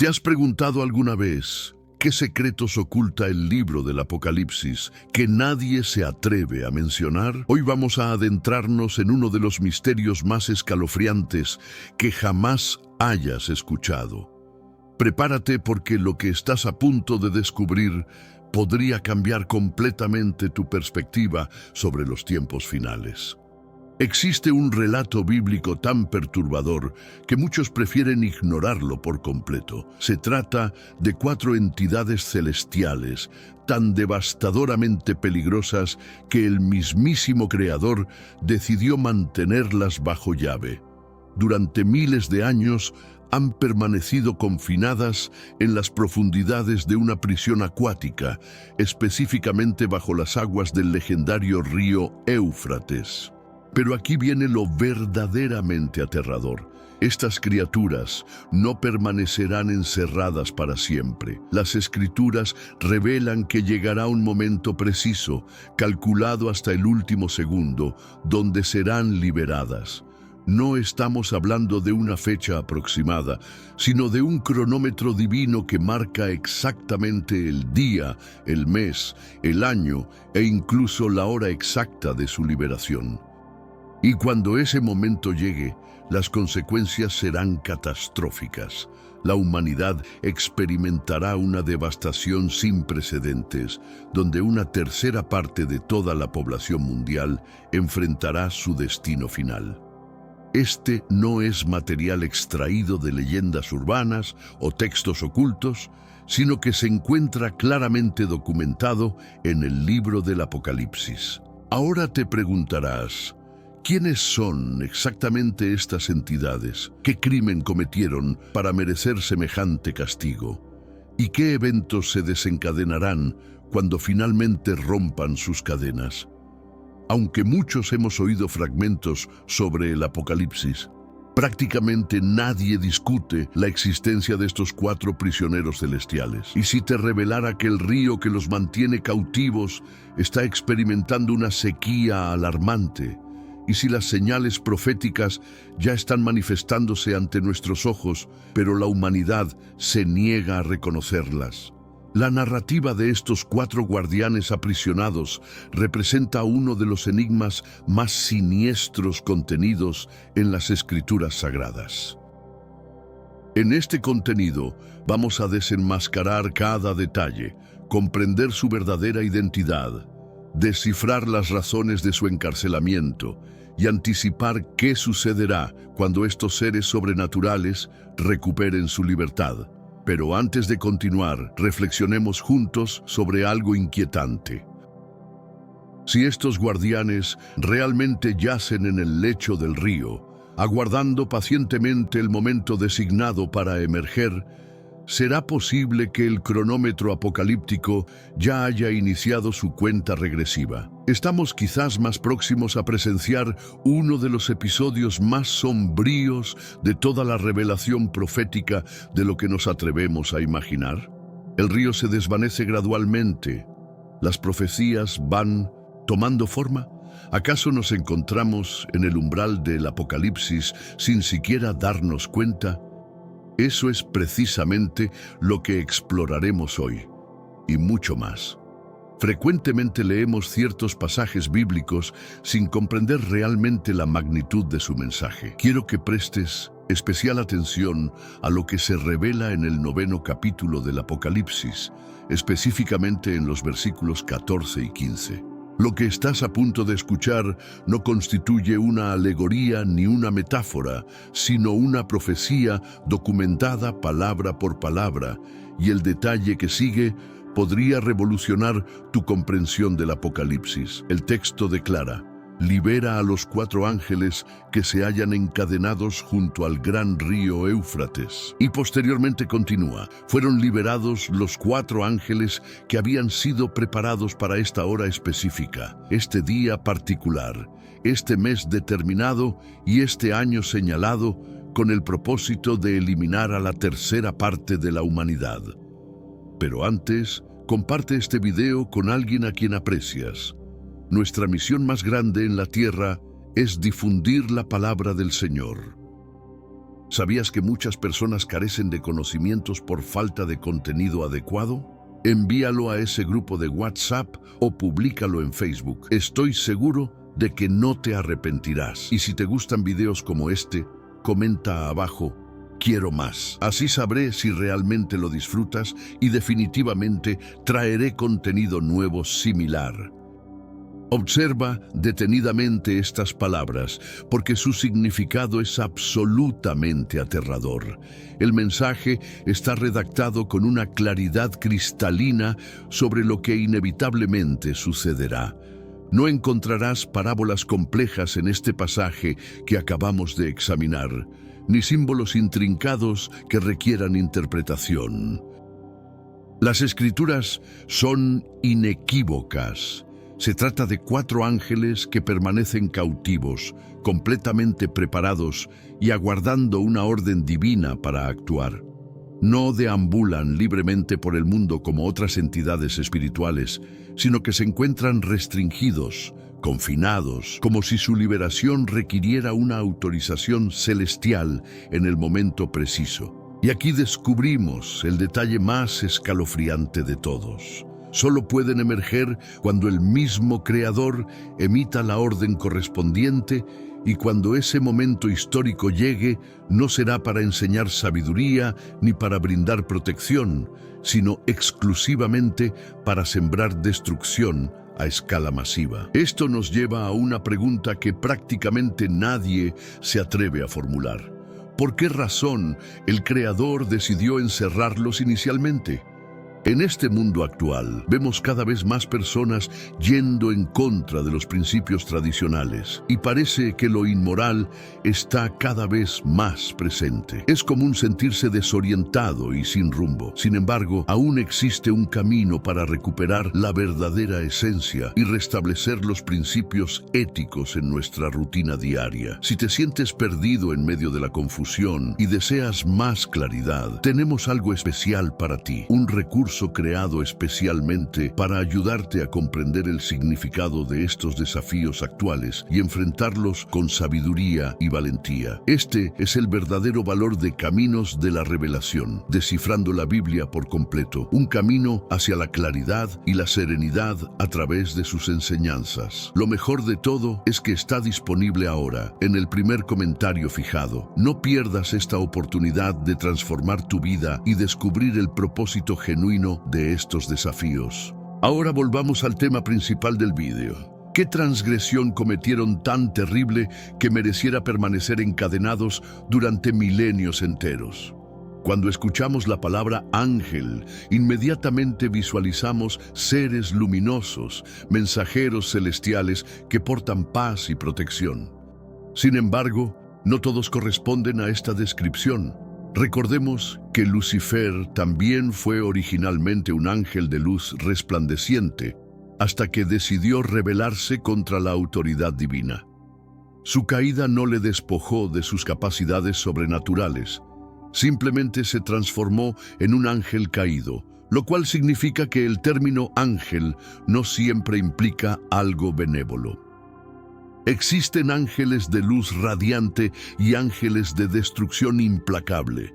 ¿Te has preguntado alguna vez qué secretos oculta el libro del Apocalipsis que nadie se atreve a mencionar? Hoy vamos a adentrarnos en uno de los misterios más escalofriantes que jamás hayas escuchado. Prepárate porque lo que estás a punto de descubrir podría cambiar completamente tu perspectiva sobre los tiempos finales. Existe un relato bíblico tan perturbador que muchos prefieren ignorarlo por completo. Se trata de 4 entidades celestiales tan devastadoramente peligrosas que el mismísimo Creador decidió mantenerlas bajo llave. Durante miles de años han permanecido confinadas en las profundidades de una prisión acuática, específicamente bajo las aguas del legendario río Éufrates. Pero aquí viene lo verdaderamente aterrador. Estas criaturas no permanecerán encerradas para siempre. Las Escrituras revelan que llegará un momento preciso, calculado hasta el último segundo, donde serán liberadas. No estamos hablando de una fecha aproximada, sino de un cronómetro divino que marca exactamente el día, el mes, el año e incluso la hora exacta de su liberación. Y cuando ese momento llegue, las consecuencias serán catastróficas. La humanidad experimentará una devastación sin precedentes, donde una tercera parte de toda la población mundial enfrentará su destino final. Este no es material extraído de leyendas urbanas o textos ocultos, sino que se encuentra claramente documentado en el libro del Apocalipsis. Ahora te preguntarás, ¿quiénes son exactamente estas entidades? ¿Qué crimen cometieron para merecer semejante castigo? ¿Y qué eventos se desencadenarán cuando finalmente rompan sus cadenas? Aunque muchos hemos oído fragmentos sobre el Apocalipsis, prácticamente nadie discute la existencia de estos 4 prisioneros celestiales. Y si te revelara que el río que los mantiene cautivos está experimentando una sequía alarmante, y si las señales proféticas ya están manifestándose ante nuestros ojos, pero la humanidad se niega a reconocerlas. La narrativa de estos 4 guardianes aprisionados representa uno de los enigmas más siniestros contenidos en las Escrituras Sagradas. En este contenido vamos a desenmascarar cada detalle, comprender su verdadera identidad, descifrar las razones de su encarcelamiento y anticipar qué sucederá cuando estos seres sobrenaturales recuperen su libertad. Pero antes de continuar, reflexionemos juntos sobre algo inquietante. Si estos guardianes realmente yacen en el lecho del río, aguardando pacientemente el momento designado para emerger, ¿será posible que el cronómetro apocalíptico ya haya iniciado su cuenta regresiva? Estamos quizás más próximos a presenciar uno de los episodios más sombríos de toda la revelación profética de lo que nos atrevemos a imaginar. El río se desvanece gradualmente. ¿Las profecías van tomando forma? ¿Acaso nos encontramos en el umbral del Apocalipsis sin siquiera darnos cuenta? Eso es precisamente lo que exploraremos hoy, y mucho más. Frecuentemente leemos ciertos pasajes bíblicos sin comprender realmente la magnitud de su mensaje. Quiero que prestes especial atención a lo que se revela en el 9º capítulo del Apocalipsis, específicamente en los versículos 14 y 15. Lo que estás a punto de escuchar no constituye una alegoría ni una metáfora, sino una profecía documentada palabra por palabra, y el detalle que sigue podría revolucionar tu comprensión del Apocalipsis. El texto declara: libera a los 4 ángeles que se hallan encadenados junto al gran río Éufrates. Y posteriormente continúa: fueron liberados los 4 ángeles que habían sido preparados para esta hora específica, este día particular, este mes determinado y este año señalado, con el propósito de eliminar a la tercera parte de la humanidad. Pero antes, comparte este video con alguien a quien aprecias. Nuestra misión más grande en la tierra es difundir la palabra del Señor. ¿Sabías que muchas personas carecen de conocimientos por falta de contenido adecuado? Envíalo a ese grupo de WhatsApp o públicalo en Facebook. Estoy seguro de que no te arrepentirás. Y si te gustan videos como este, comenta abajo: quiero más. Así sabré si realmente lo disfrutas y definitivamente traeré contenido nuevo similar. Observa detenidamente estas palabras, porque su significado es absolutamente aterrador. El mensaje está redactado con una claridad cristalina sobre lo que inevitablemente sucederá. No encontrarás parábolas complejas en este pasaje que acabamos de examinar, ni símbolos intrincados que requieran interpretación. Las Escrituras son inequívocas. Se trata de 4 ángeles que permanecen cautivos, completamente preparados y aguardando una orden divina para actuar. No deambulan libremente por el mundo como otras entidades espirituales, sino que se encuentran restringidos, confinados, como si su liberación requiriera una autorización celestial en el momento preciso. Y aquí descubrimos el detalle más escalofriante de todos. Solo pueden emerger cuando el mismo Creador emita la orden correspondiente, y cuando ese momento histórico llegue, no será para enseñar sabiduría ni para brindar protección, sino exclusivamente para sembrar destrucción a escala masiva. Esto nos lleva a una pregunta que prácticamente nadie se atreve a formular. ¿Por qué razón el Creador decidió encerrarlos inicialmente? En este mundo actual, vemos cada vez más personas yendo en contra de los principios tradicionales, y parece que lo inmoral está cada vez más presente. Es común sentirse desorientado y sin rumbo. Sin embargo, aún existe un camino para recuperar la verdadera esencia y restablecer los principios éticos en nuestra rutina diaria. Si te sientes perdido en medio de la confusión y deseas más claridad, tenemos algo especial para ti, un recurso creado especialmente para ayudarte a comprender el significado de estos desafíos actuales y enfrentarlos con sabiduría y valentía. Este es el verdadero valor de Caminos de la Revelación, descifrando la Biblia por completo, un camino hacia la claridad y la serenidad a través de sus enseñanzas. Lo mejor de todo es que está disponible ahora, en el primer comentario fijado. No pierdas esta oportunidad de transformar tu vida y descubrir el propósito genuino de estos desafíos. Ahora volvamos al tema principal del vídeo. ¿Qué transgresión cometieron tan terrible que mereciera permanecer encadenados durante milenios enteros? Cuando escuchamos la palabra ángel, inmediatamente visualizamos seres luminosos, mensajeros celestiales que portan paz y protección. Sin embargo, no todos corresponden a esta descripción. Recordemos que Lucifer también fue originalmente un ángel de luz resplandeciente, hasta que decidió rebelarse contra la autoridad divina. Su caída no le despojó de sus capacidades sobrenaturales, simplemente se transformó en un ángel caído, lo cual significa que el término ángel no siempre implica algo benévolo. Existen ángeles de luz radiante y ángeles de destrucción implacable,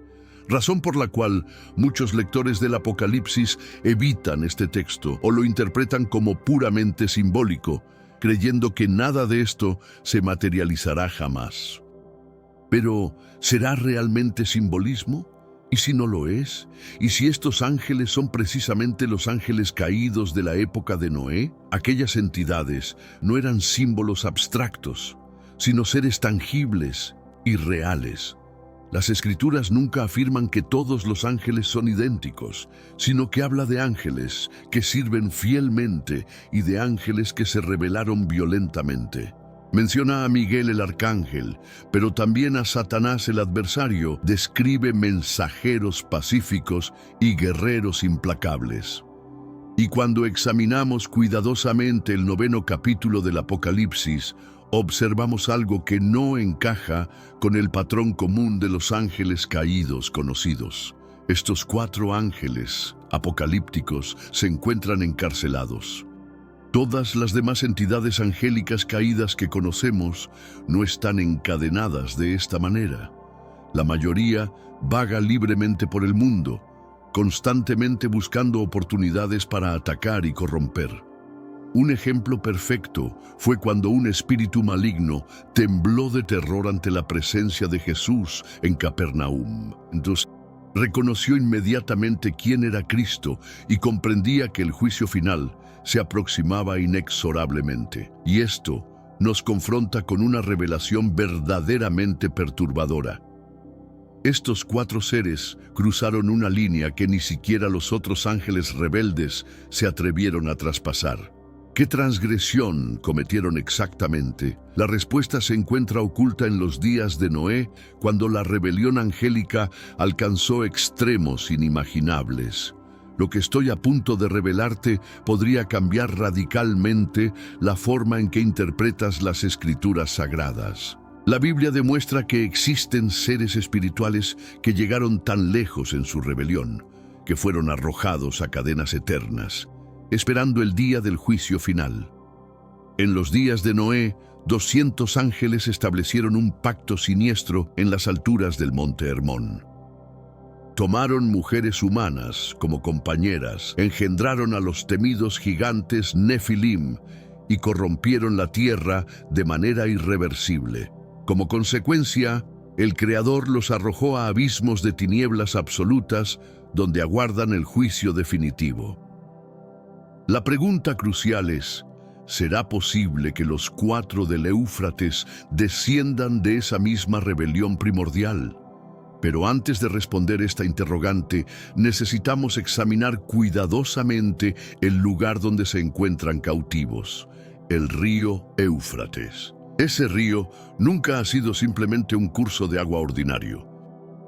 razón por la cual muchos lectores del Apocalipsis evitan este texto o lo interpretan como puramente simbólico, creyendo que nada de esto se materializará jamás. Pero, ¿será realmente simbolismo? ¿Y si no lo es? ¿Y si estos ángeles son precisamente los ángeles caídos de la época de Noé? Aquellas entidades no eran símbolos abstractos, sino seres tangibles y reales. Las Escrituras nunca afirman que todos los ángeles son idénticos, sino que habla de ángeles que sirven fielmente y de ángeles que se rebelaron violentamente. Menciona a Miguel el arcángel, pero también a Satanás el adversario. Describe mensajeros pacíficos y guerreros implacables. Y cuando examinamos cuidadosamente el 9º capítulo del Apocalipsis, observamos algo que no encaja con el patrón común de los ángeles caídos conocidos. Estos 4 ángeles apocalípticos se encuentran encarcelados. Todas las demás entidades angélicas caídas que conocemos no están encadenadas de esta manera. La mayoría vaga libremente por el mundo, constantemente buscando oportunidades para atacar y corromper. Un ejemplo perfecto fue cuando un espíritu maligno tembló de terror ante la presencia de Jesús en Capernaum. Entonces, reconoció inmediatamente quién era Cristo y comprendía que el juicio final se aproximaba inexorablemente. Y esto nos confronta con una revelación verdaderamente perturbadora. Estos 4 seres cruzaron una línea que ni siquiera los otros ángeles rebeldes se atrevieron a traspasar. ¿Qué transgresión cometieron exactamente? La respuesta se encuentra oculta en los días de Noé, cuando la rebelión angélica alcanzó extremos inimaginables. Lo que estoy a punto de revelarte podría cambiar radicalmente la forma en que interpretas las escrituras sagradas. La Biblia demuestra que existen seres espirituales que llegaron tan lejos en su rebelión, que fueron arrojados a cadenas eternas, esperando el día del juicio final. En los días de Noé, 200 ángeles establecieron un pacto siniestro en las alturas del monte Hermón. Tomaron mujeres humanas como compañeras, engendraron a los temidos gigantes Nefilim y corrompieron la tierra de manera irreversible. Como consecuencia, el Creador los arrojó a abismos de tinieblas absolutas donde aguardan el juicio definitivo. La pregunta crucial es, ¿será posible que los 4 del Éufrates desciendan de esa misma rebelión primordial? Pero antes de responder esta interrogante, necesitamos examinar cuidadosamente el lugar donde se encuentran cautivos, el río Éufrates. Ese río nunca ha sido simplemente un curso de agua ordinario.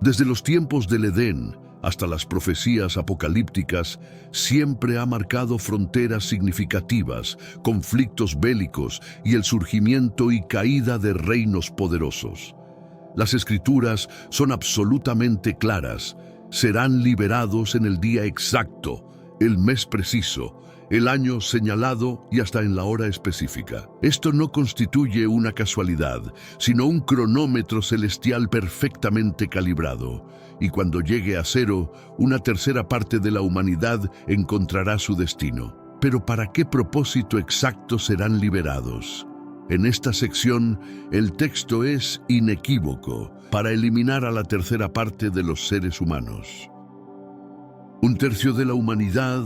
Desde los tiempos del Edén hasta las profecías apocalípticas, siempre ha marcado fronteras significativas, conflictos bélicos y el surgimiento y caída de reinos poderosos. Las Escrituras son absolutamente claras. Serán liberados en el día exacto, el mes preciso, el año señalado y hasta en la hora específica. Esto no constituye una casualidad, sino un cronómetro celestial perfectamente calibrado. Y cuando llegue a 0, una tercera parte de la humanidad encontrará su destino. Pero ¿para qué propósito exacto serán liberados? En esta sección, el texto es inequívoco: para eliminar a la tercera parte de los seres humanos. 1/3 de la humanidad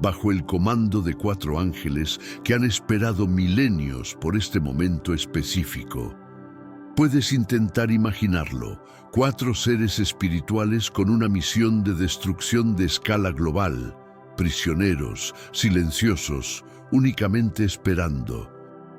bajo el comando de 4 ángeles que han esperado milenios por este momento específico. Puedes intentar imaginarlo: 4 seres espirituales con una misión de destrucción de escala global, prisioneros, silenciosos, únicamente esperando.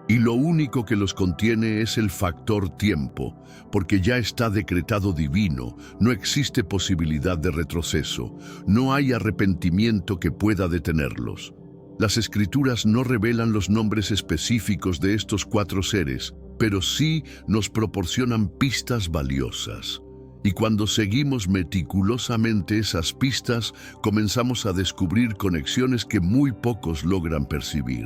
Y lo único que los contiene es el factor tiempo, porque ya está decretado divino, no existe posibilidad de retroceso, no hay arrepentimiento que pueda detenerlos. Las Escrituras no revelan los nombres específicos de estos 4 seres, pero sí nos proporcionan pistas valiosas. Y cuando seguimos meticulosamente esas pistas, comenzamos a descubrir conexiones que muy pocos logran percibir.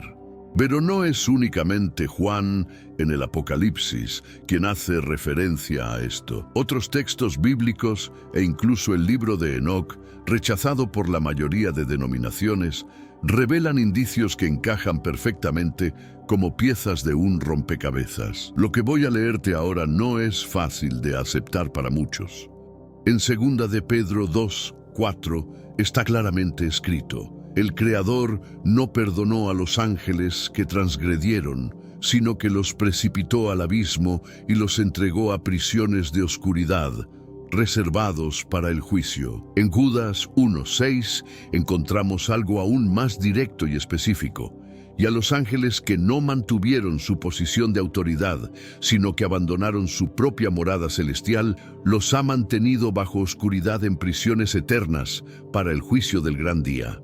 Pero no es únicamente Juan en el Apocalipsis quien hace referencia a esto. Otros textos bíblicos e incluso el libro de Enoc, rechazado por la mayoría de denominaciones, revelan indicios que encajan perfectamente como piezas de un rompecabezas. Lo que voy a leerte ahora no es fácil de aceptar para muchos. En 2 de Pedro 2:4 está claramente escrito: el Creador no perdonó a los ángeles que transgredieron, sino que los precipitó al abismo y los entregó a prisiones de oscuridad, reservados para el juicio. En Judas 1:6 encontramos algo aún más directo y específico: y a los ángeles que no mantuvieron su posición de autoridad, sino que abandonaron su propia morada celestial, los ha mantenido bajo oscuridad en prisiones eternas para el juicio del gran día.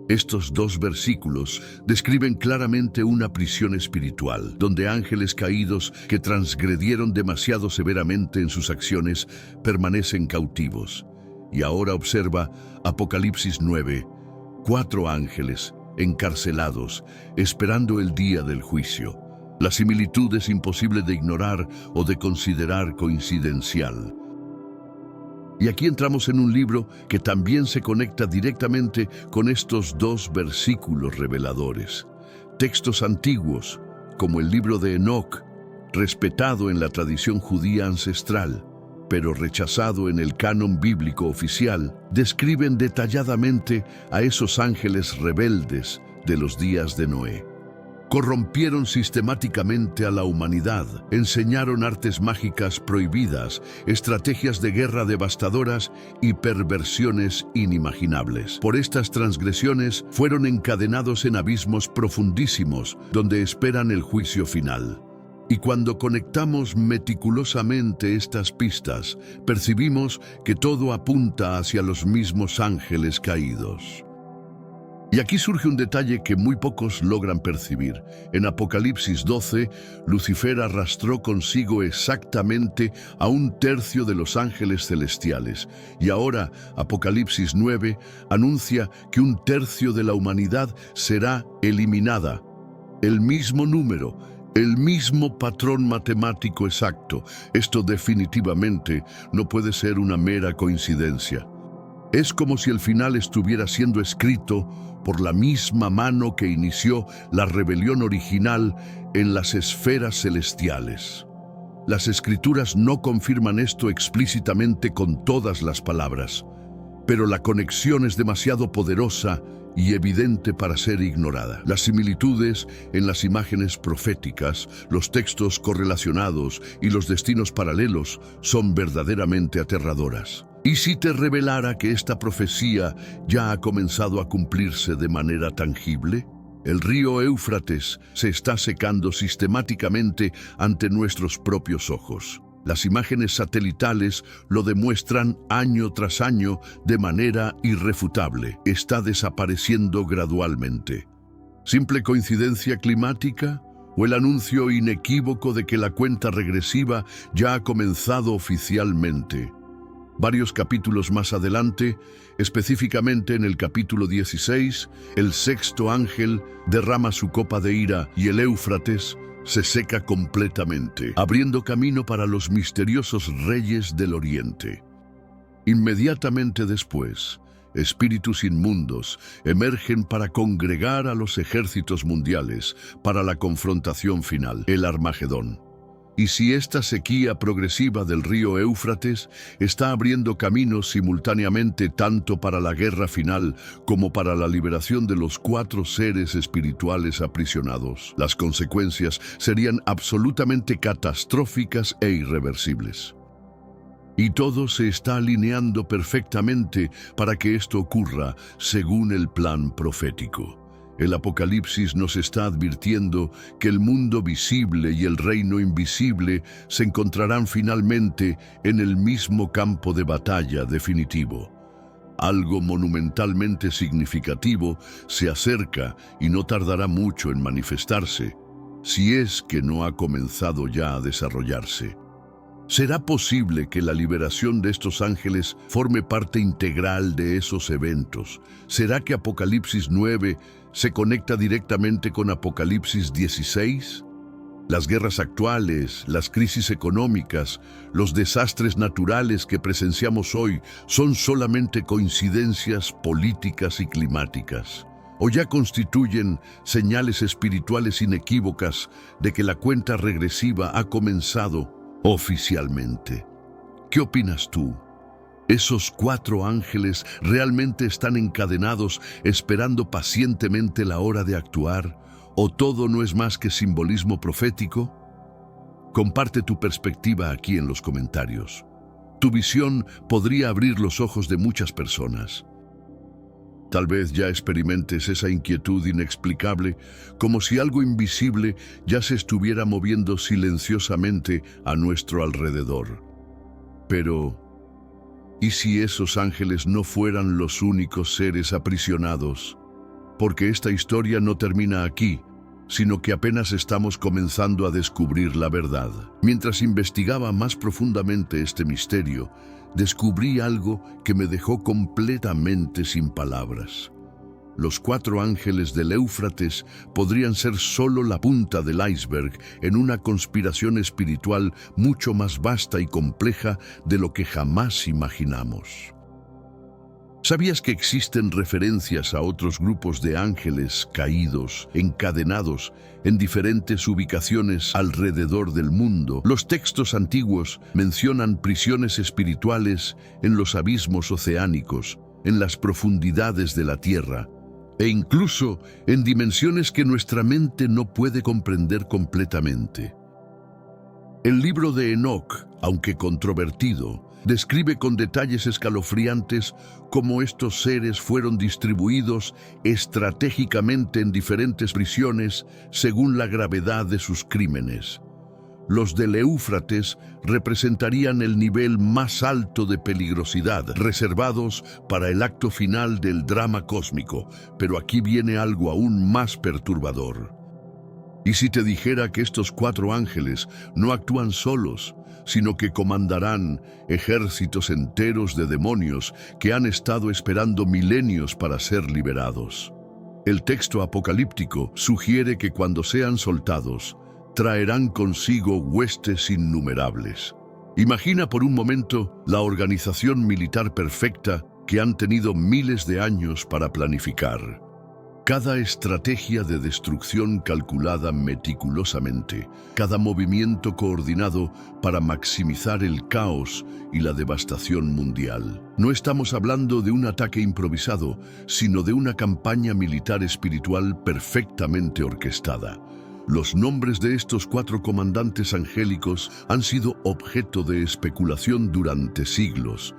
Estos 2 versículos describen claramente una prisión espiritual, donde ángeles caídos que transgredieron demasiado severamente en sus acciones permanecen cautivos. Y ahora observa Apocalipsis 9, 4 ángeles encarcelados, esperando el día del juicio. La similitud es imposible de ignorar o de considerar coincidencial. Y aquí entramos en un libro que también se conecta directamente con estos dos versículos reveladores. Textos antiguos, como el libro de Enoc, respetado en la tradición judía ancestral, pero rechazado en el canon bíblico oficial, describen detalladamente a esos ángeles rebeldes de los días de Noé. Corrompieron sistemáticamente a la humanidad, enseñaron artes mágicas prohibidas, estrategias de guerra devastadoras y perversiones inimaginables. Por estas transgresiones fueron encadenados en abismos profundísimos, donde esperan el juicio final. Y cuando conectamos meticulosamente estas pistas, percibimos que todo apunta hacia los mismos ángeles caídos. Y aquí surge un detalle que muy pocos logran percibir. En Apocalipsis 12, Lucifer arrastró consigo exactamente a un tercio de los ángeles celestiales. Y ahora, Apocalipsis 9 anuncia que un tercio de la humanidad será eliminada. El mismo número, el mismo patrón matemático exacto. Esto definitivamente no puede ser una mera coincidencia. Es como si el final estuviera siendo escrito por la misma mano que inició la rebelión original en las esferas celestiales. Las Escrituras no confirman esto explícitamente con todas las palabras, pero la conexión es demasiado poderosa y evidente para ser ignorada. Las similitudes en las imágenes proféticas, los textos correlacionados y los destinos paralelos son verdaderamente aterradoras. ¿Y si te revelara que esta profecía ya ha comenzado a cumplirse de manera tangible? El río Éufrates se está secando sistemáticamente ante nuestros propios ojos. Las imágenes satelitales lo demuestran año tras año de manera irrefutable. Está desapareciendo gradualmente. ¿Simple coincidencia climática? ¿O el anuncio inequívoco de que la cuenta regresiva ya ha comenzado oficialmente? Varios capítulos más adelante, específicamente en el capítulo 16, el sexto ángel derrama su copa de ira y el Éufrates se seca completamente, abriendo camino para los misteriosos reyes del Oriente. Inmediatamente después, espíritus inmundos emergen para congregar a los ejércitos mundiales para la confrontación final, el Armagedón. Y si esta sequía progresiva del río Éufrates está abriendo caminos simultáneamente tanto para la guerra final como para la liberación de los 4 seres espirituales aprisionados, las consecuencias serían absolutamente catastróficas e irreversibles. Y todo se está alineando perfectamente para que esto ocurra según el plan profético. El Apocalipsis nos está advirtiendo que el mundo visible y el reino invisible se encontrarán finalmente en el mismo campo de batalla definitivo. Algo monumentalmente significativo se acerca y no tardará mucho en manifestarse, si es que no ha comenzado ya a desarrollarse. ¿Será posible que la liberación de estos ángeles forme parte integral de esos eventos? ¿Será que Apocalipsis 9 se conecta directamente con Apocalipsis 16? Las guerras actuales, las crisis económicas, los desastres naturales que presenciamos hoy son solamente coincidencias políticas y climáticas, o ya constituyen señales espirituales inequívocas de que la cuenta regresiva ha comenzado oficialmente. ¿Qué opinas tú? ¿Esos 4 ángeles realmente están encadenados esperando pacientemente la hora de actuar? ¿O todo no es más que simbolismo profético? Comparte tu perspectiva aquí en los comentarios. Tu visión podría abrir los ojos de muchas personas. Tal vez ya experimentes esa inquietud inexplicable, como si algo invisible ya se estuviera moviendo silenciosamente a nuestro alrededor. Pero, ¿y si esos ángeles no fueran los únicos seres aprisionados? Porque esta historia no termina aquí, sino que apenas estamos comenzando a descubrir la verdad. Mientras investigaba más profundamente este misterio, descubrí algo que me dejó completamente sin palabras. Los 4 ángeles del Éufrates podrían ser solo la punta del iceberg en una conspiración espiritual mucho más vasta y compleja de lo que jamás imaginamos. ¿Sabías que existen referencias a otros grupos de ángeles caídos, encadenados en diferentes ubicaciones alrededor del mundo? Los textos antiguos mencionan prisiones espirituales en los abismos oceánicos, en las profundidades de la tierra, e incluso en dimensiones que nuestra mente no puede comprender completamente. El libro de Enoc, aunque controvertido, describe con detalles escalofriantes cómo estos seres fueron distribuidos estratégicamente en diferentes prisiones según la gravedad de sus crímenes. Los del Éufrates representarían el nivel más alto de peligrosidad, reservados para el acto final del drama cósmico, pero aquí viene algo aún más perturbador. ¿Y si te dijera que estos 4 ángeles no actúan solos, sino que comandarán ejércitos enteros de demonios que han estado esperando milenios para ser liberados? El texto apocalíptico sugiere que cuando sean soltados, traerán consigo huestes innumerables. Imagina por un momento la organización militar perfecta que han tenido miles de años para planificar. Cada estrategia de destrucción calculada meticulosamente, cada movimiento coordinado para maximizar el caos y la devastación mundial. No estamos hablando de un ataque improvisado, sino de una campaña militar espiritual perfectamente orquestada. Los nombres de estos 4 comandantes angélicos han sido objeto de especulación durante siglos.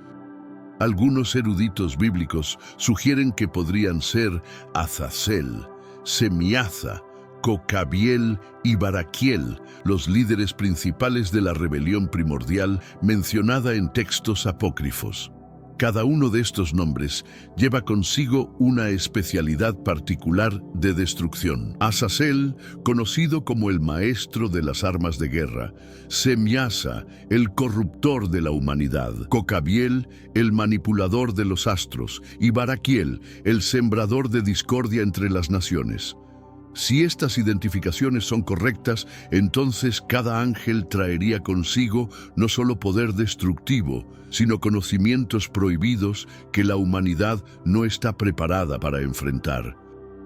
Algunos eruditos bíblicos sugieren que podrían ser Azazel, Semiaza, Cocabiel y Baraquiel, los líderes principales de la rebelión primordial mencionada en textos apócrifos. Cada uno de estos nombres lleva consigo una especialidad particular de destrucción. Azazel, conocido como el maestro de las armas de guerra; Semiasa, el corruptor de la humanidad; Cocabiel, el manipulador de los astros; y Baraquiel, el sembrador de discordia entre las naciones. Si estas identificaciones son correctas, entonces cada ángel traería consigo no solo poder destructivo, sino conocimientos prohibidos que la humanidad no está preparada para enfrentar.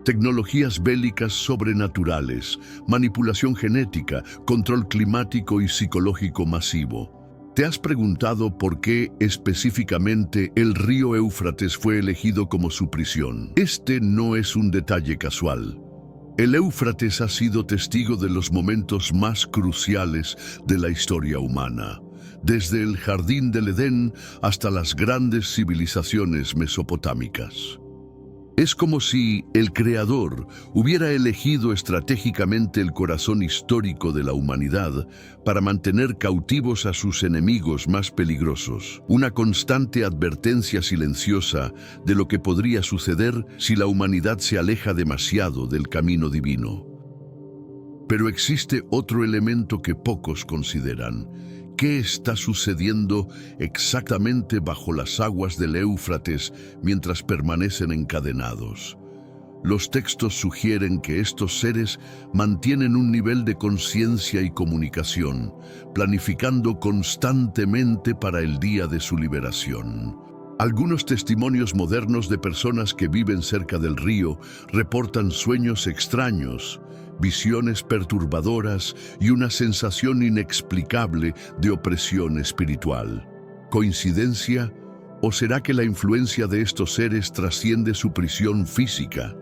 Tecnologías bélicas sobrenaturales, manipulación genética, control climático y psicológico masivo. ¿Te has preguntado por qué específicamente el río Éufrates fue elegido como su prisión? Este no es un detalle casual. El Éufrates ha sido testigo de los momentos más cruciales de la historia humana, desde el jardín del Edén hasta las grandes civilizaciones mesopotámicas. Es como si el Creador hubiera elegido estratégicamente el corazón histórico de la humanidad para mantener cautivos a sus enemigos más peligrosos, una constante advertencia silenciosa de lo que podría suceder si la humanidad se aleja demasiado del camino divino. Pero existe otro elemento que pocos consideran. ¿Qué está sucediendo exactamente bajo las aguas del Éufrates mientras permanecen encadenados? Los textos sugieren que estos seres mantienen un nivel de conciencia y comunicación, planificando constantemente para el día de su liberación. Algunos testimonios modernos de personas que viven cerca del río reportan sueños extraños, visiones perturbadoras y una sensación inexplicable de opresión espiritual. ¿Coincidencia? ¿O será que la influencia de estos seres trasciende su prisión física?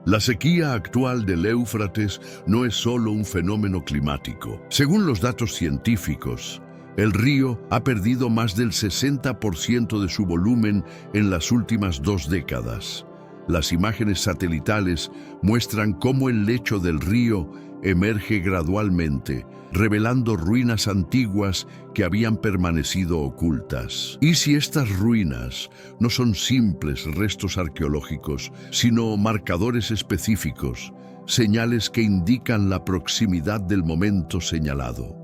La sequía actual del Éufrates no es solo un fenómeno climático. Según los datos científicos, el río ha perdido más del 60% de su volumen en las últimas 2 décadas. Las imágenes satelitales muestran cómo el lecho del río emerge gradualmente, revelando ruinas antiguas que habían permanecido ocultas. ¿Y si estas ruinas no son simples restos arqueológicos, sino marcadores específicos, señales que indican la proximidad del momento señalado?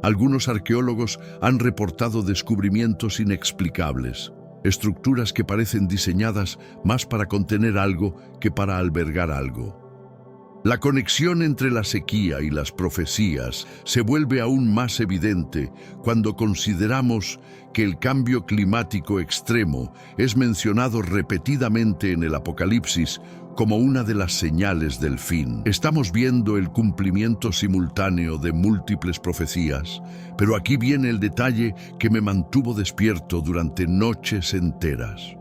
Algunos arqueólogos han reportado descubrimientos inexplicables. estructuras que parecen diseñadas más para contener algo que para albergar algo. La conexión entre la sequía y las profecías se vuelve aún más evidente cuando consideramos que el cambio climático extremo es mencionado repetidamente en el Apocalipsis como una de las señales del fin. Estamos viendo el cumplimiento simultáneo de múltiples profecías, pero aquí viene el detalle que me mantuvo despierto durante noches enteras.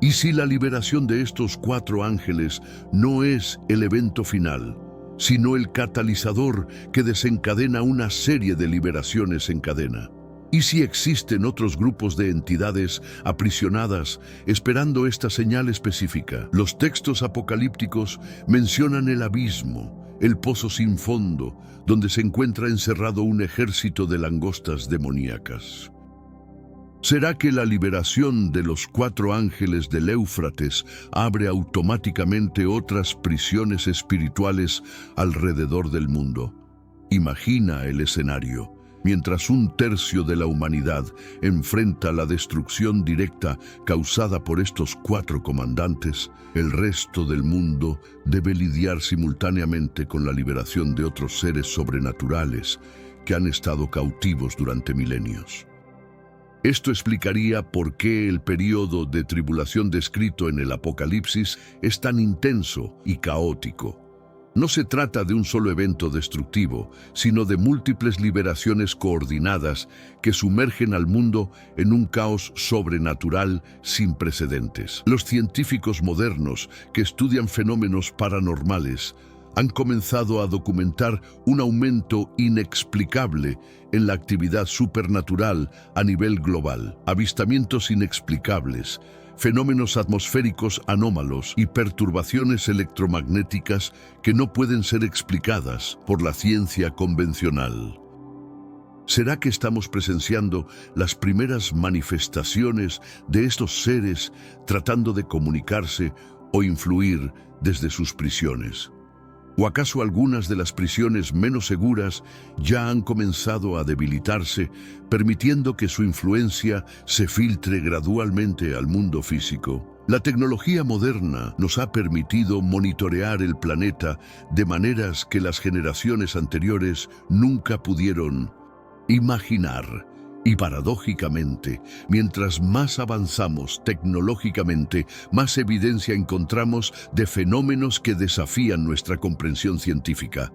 ¿Y si la liberación de estos 4 ángeles no es el evento final, sino el catalizador que desencadena una serie de liberaciones en cadena? ¿Y si existen otros grupos de entidades aprisionadas esperando esta señal específica? Los textos apocalípticos mencionan el abismo, el pozo sin fondo, donde se encuentra encerrado un ejército de langostas demoníacas. ¿Será que la liberación de los 4 ángeles del Éufrates abre automáticamente otras prisiones espirituales alrededor del mundo? Imagina el escenario. Mientras 1/3 de la humanidad enfrenta la destrucción directa causada por estos 4 comandantes, el resto del mundo debe lidiar simultáneamente con la liberación de otros seres sobrenaturales que han estado cautivos durante milenios. Esto explicaría por qué el período de tribulación descrito en el Apocalipsis es tan intenso y caótico. No se trata de un solo evento destructivo, sino de múltiples liberaciones coordinadas que sumergen al mundo en un caos sobrenatural sin precedentes. Los científicos modernos que estudian fenómenos paranormales han comenzado a documentar un aumento inexplicable en la actividad supernatural a nivel global. Avistamientos inexplicables, fenómenos atmosféricos anómalos y perturbaciones electromagnéticas que no pueden ser explicadas por la ciencia convencional. ¿Será que estamos presenciando las primeras manifestaciones de estos seres tratando de comunicarse o influir desde sus prisiones? ¿O acaso algunas de las prisiones menos seguras ya han comenzado a debilitarse, permitiendo que su influencia se filtre gradualmente al mundo físico? La tecnología moderna nos ha permitido monitorear el planeta de maneras que las generaciones anteriores nunca pudieron imaginar. Y paradójicamente, mientras más avanzamos tecnológicamente, más evidencia encontramos de fenómenos que desafían nuestra comprensión científica.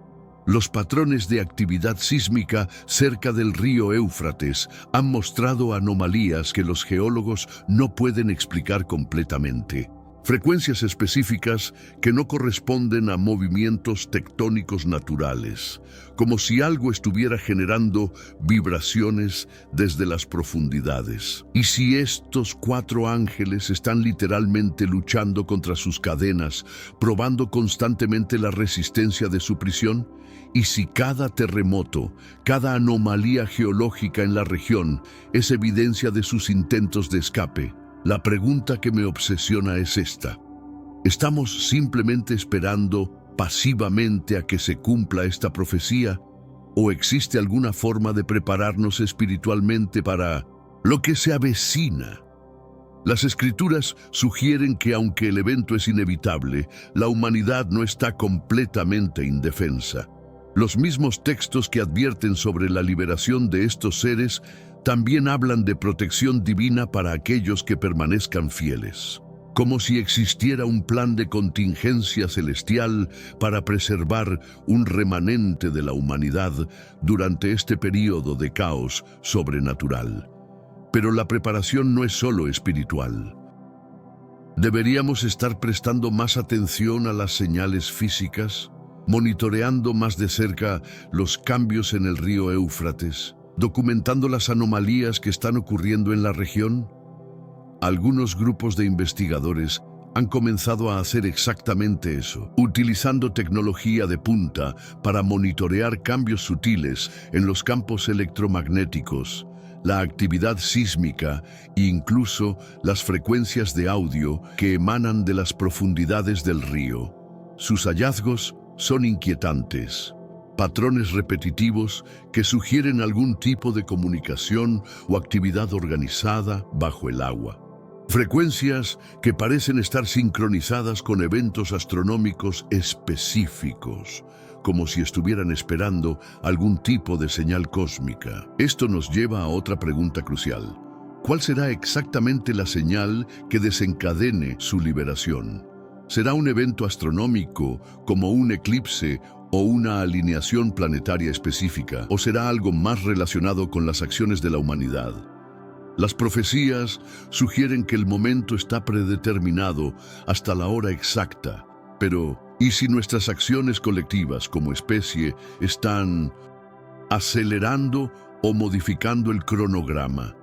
Los patrones de actividad sísmica cerca del río Éufrates han mostrado anomalías que los geólogos no pueden explicar completamente. Frecuencias específicas que no corresponden a movimientos tectónicos naturales, como si algo estuviera generando vibraciones desde las profundidades. ¿Y si estos 4 ángeles están literalmente luchando contra sus cadenas, probando constantemente la resistencia de su prisión? ¿Y si cada terremoto, cada anomalía geológica en la región es evidencia de sus intentos de escape? La pregunta que me obsesiona es esta. ¿Estamos simplemente esperando pasivamente a que se cumpla esta profecía? ¿O existe alguna forma de prepararnos espiritualmente para lo que se avecina? Las Escrituras sugieren que aunque el evento es inevitable, la humanidad no está completamente indefensa. Los mismos textos que advierten sobre la liberación de estos seres también hablan de protección divina para aquellos que permanezcan fieles, como si existiera un plan de contingencia celestial para preservar un remanente de la humanidad durante este período de caos sobrenatural. Pero la preparación no es solo espiritual. ¿Deberíamos estar prestando más atención a las señales físicas, monitoreando más de cerca los cambios en el río Éufrates, documentando las anomalías que están ocurriendo en la región? Algunos grupos de investigadores han comenzado a hacer exactamente eso, utilizando tecnología de punta para monitorear cambios sutiles en los campos electromagnéticos, la actividad sísmica e incluso las frecuencias de audio que emanan de las profundidades del río. Sus hallazgos son inquietantes. Patrones repetitivos que sugieren algún tipo de comunicación o actividad organizada bajo el agua. Frecuencias que parecen estar sincronizadas con eventos astronómicos específicos, como si estuvieran esperando algún tipo de señal cósmica. Esto nos lleva a otra pregunta crucial. ¿Cuál será exactamente la señal que desencadene su liberación? ¿Será un evento astronómico como un eclipse o una alineación planetaria específica? ¿O será algo más relacionado con las acciones de la humanidad? Las profecías sugieren que el momento está predeterminado hasta la hora exacta. Pero, ¿y si nuestras acciones colectivas como especie están acelerando o modificando el cronograma?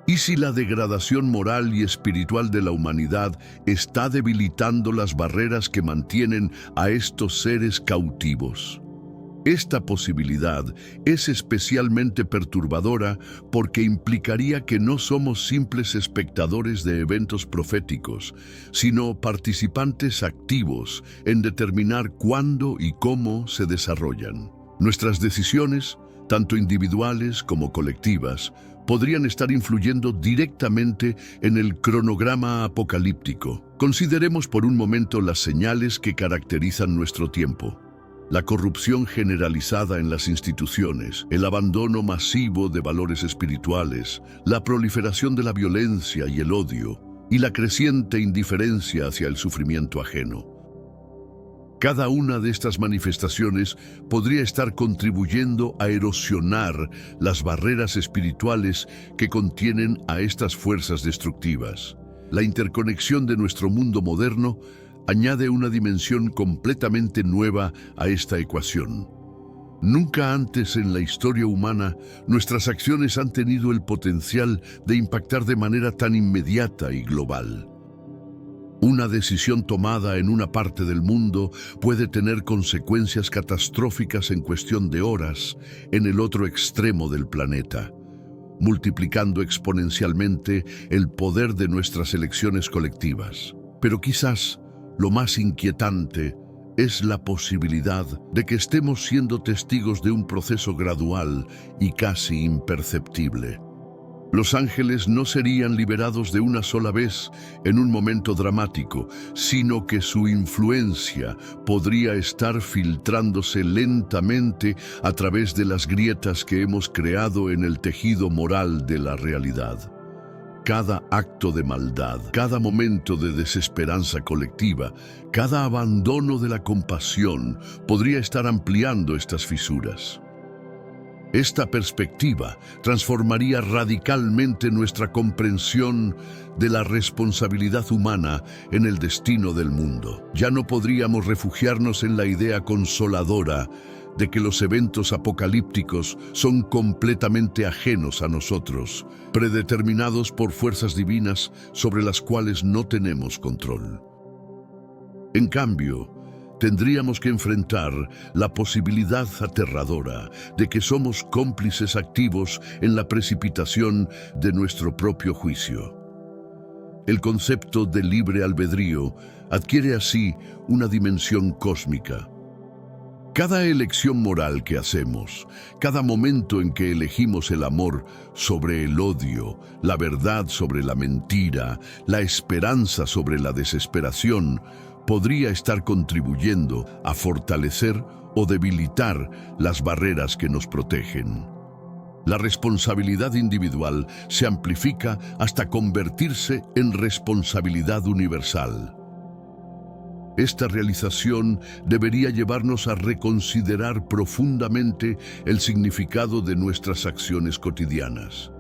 ¿Y si la degradación moral y espiritual de la humanidad está debilitando las barreras que mantienen a estos seres cautivos? Esta posibilidad es especialmente perturbadora porque implicaría que no somos simples espectadores de eventos proféticos, sino participantes activos en determinar cuándo y cómo se desarrollan. Nuestras decisiones, tanto individuales como colectivas, podrían estar influyendo directamente en el cronograma apocalíptico. Consideremos por un momento las señales que caracterizan nuestro tiempo. La corrupción generalizada en las instituciones, el abandono masivo de valores espirituales, la proliferación de la violencia y el odio, y la creciente indiferencia hacia el sufrimiento ajeno. Cada una de estas manifestaciones podría estar contribuyendo a erosionar las barreras espirituales que contienen a estas fuerzas destructivas. La interconexión de nuestro mundo moderno añade una dimensión completamente nueva a esta ecuación. Nunca antes en la historia humana nuestras acciones han tenido el potencial de impactar de manera tan inmediata y global. Una decisión tomada en una parte del mundo puede tener consecuencias catastróficas en cuestión de horas en el otro extremo del planeta, multiplicando exponencialmente el poder de nuestras elecciones colectivas. Pero quizás lo más inquietante es la posibilidad de que estemos siendo testigos de un proceso gradual y casi imperceptible. Los ángeles no serían liberados de una sola vez en un momento dramático, sino que su influencia podría estar filtrándose lentamente a través de las grietas que hemos creado en el tejido moral de la realidad. Cada acto de maldad, cada momento de desesperanza colectiva, cada abandono de la compasión podría estar ampliando estas fisuras. Esta perspectiva transformaría radicalmente nuestra comprensión de la responsabilidad humana en el destino del mundo. Ya no podríamos refugiarnos en la idea consoladora de que los eventos apocalípticos son completamente ajenos a nosotros, predeterminados por fuerzas divinas sobre las cuales no tenemos control. En cambio, tendríamos que enfrentar la posibilidad aterradora de que somos cómplices activos en la precipitación de nuestro propio juicio. El concepto de libre albedrío adquiere así una dimensión cósmica. Cada elección moral que hacemos, cada momento en que elegimos el amor sobre el odio, la verdad sobre la mentira, la esperanza sobre la desesperación, podría estar contribuyendo a fortalecer o debilitar las barreras que nos protegen. La responsabilidad individual se amplifica hasta convertirse en responsabilidad universal. Esta realización debería llevarnos a reconsiderar profundamente el significado de nuestras acciones cotidianas.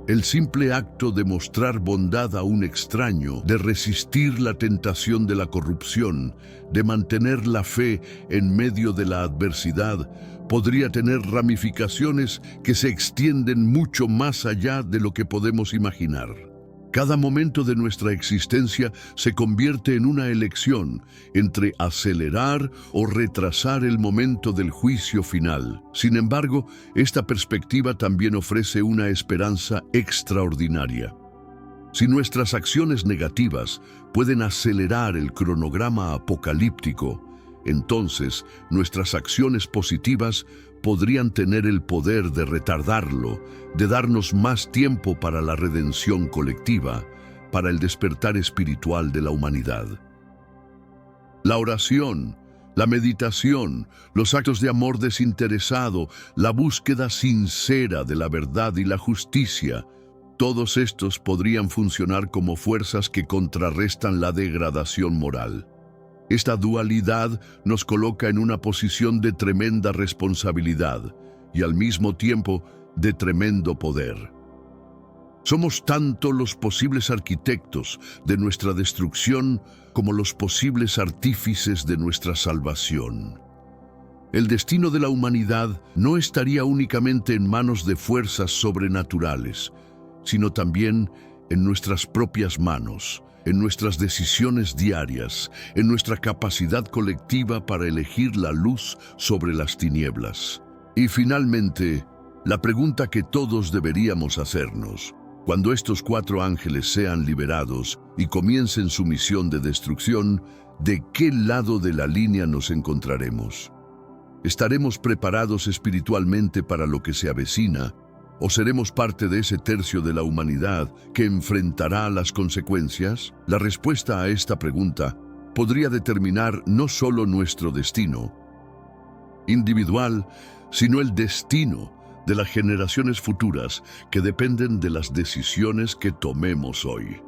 El simple acto de mostrar bondad a un extraño, de resistir la tentación de la corrupción, de mantener la fe en medio de la adversidad, podría tener ramificaciones que se extienden mucho más allá de lo que podemos imaginar. Cada momento de nuestra existencia se convierte en una elección entre acelerar o retrasar el momento del juicio final. Sin embargo, esta perspectiva también ofrece una esperanza extraordinaria. Si nuestras acciones negativas pueden acelerar el cronograma apocalíptico, entonces nuestras acciones positivas podrían tener el poder de retardarlo, de darnos más tiempo para la redención colectiva, para el despertar espiritual de la humanidad. La oración, la meditación, los actos de amor desinteresado, la búsqueda sincera de la verdad y la justicia, todos estos podrían funcionar como fuerzas que contrarrestan la degradación moral. Esta dualidad nos coloca en una posición de tremenda responsabilidad y al mismo tiempo de tremendo poder. Somos tanto los posibles arquitectos de nuestra destrucción como los posibles artífices de nuestra salvación. El destino de la humanidad no estaría únicamente en manos de fuerzas sobrenaturales, sino también en nuestras propias manos, en nuestras decisiones diarias, en nuestra capacidad colectiva para elegir la luz sobre las tinieblas. Y finalmente, la pregunta que todos deberíamos hacernos: cuando estos 4 ángeles sean liberados y comiencen su misión de destrucción, ¿de qué lado de la línea nos encontraremos? ¿Estaremos preparados espiritualmente para lo que se avecina? ¿O seremos parte de ese tercio de la humanidad que enfrentará las consecuencias? La respuesta a esta pregunta podría determinar no solo nuestro destino individual, sino el destino de las generaciones futuras que dependen de las decisiones que tomemos hoy.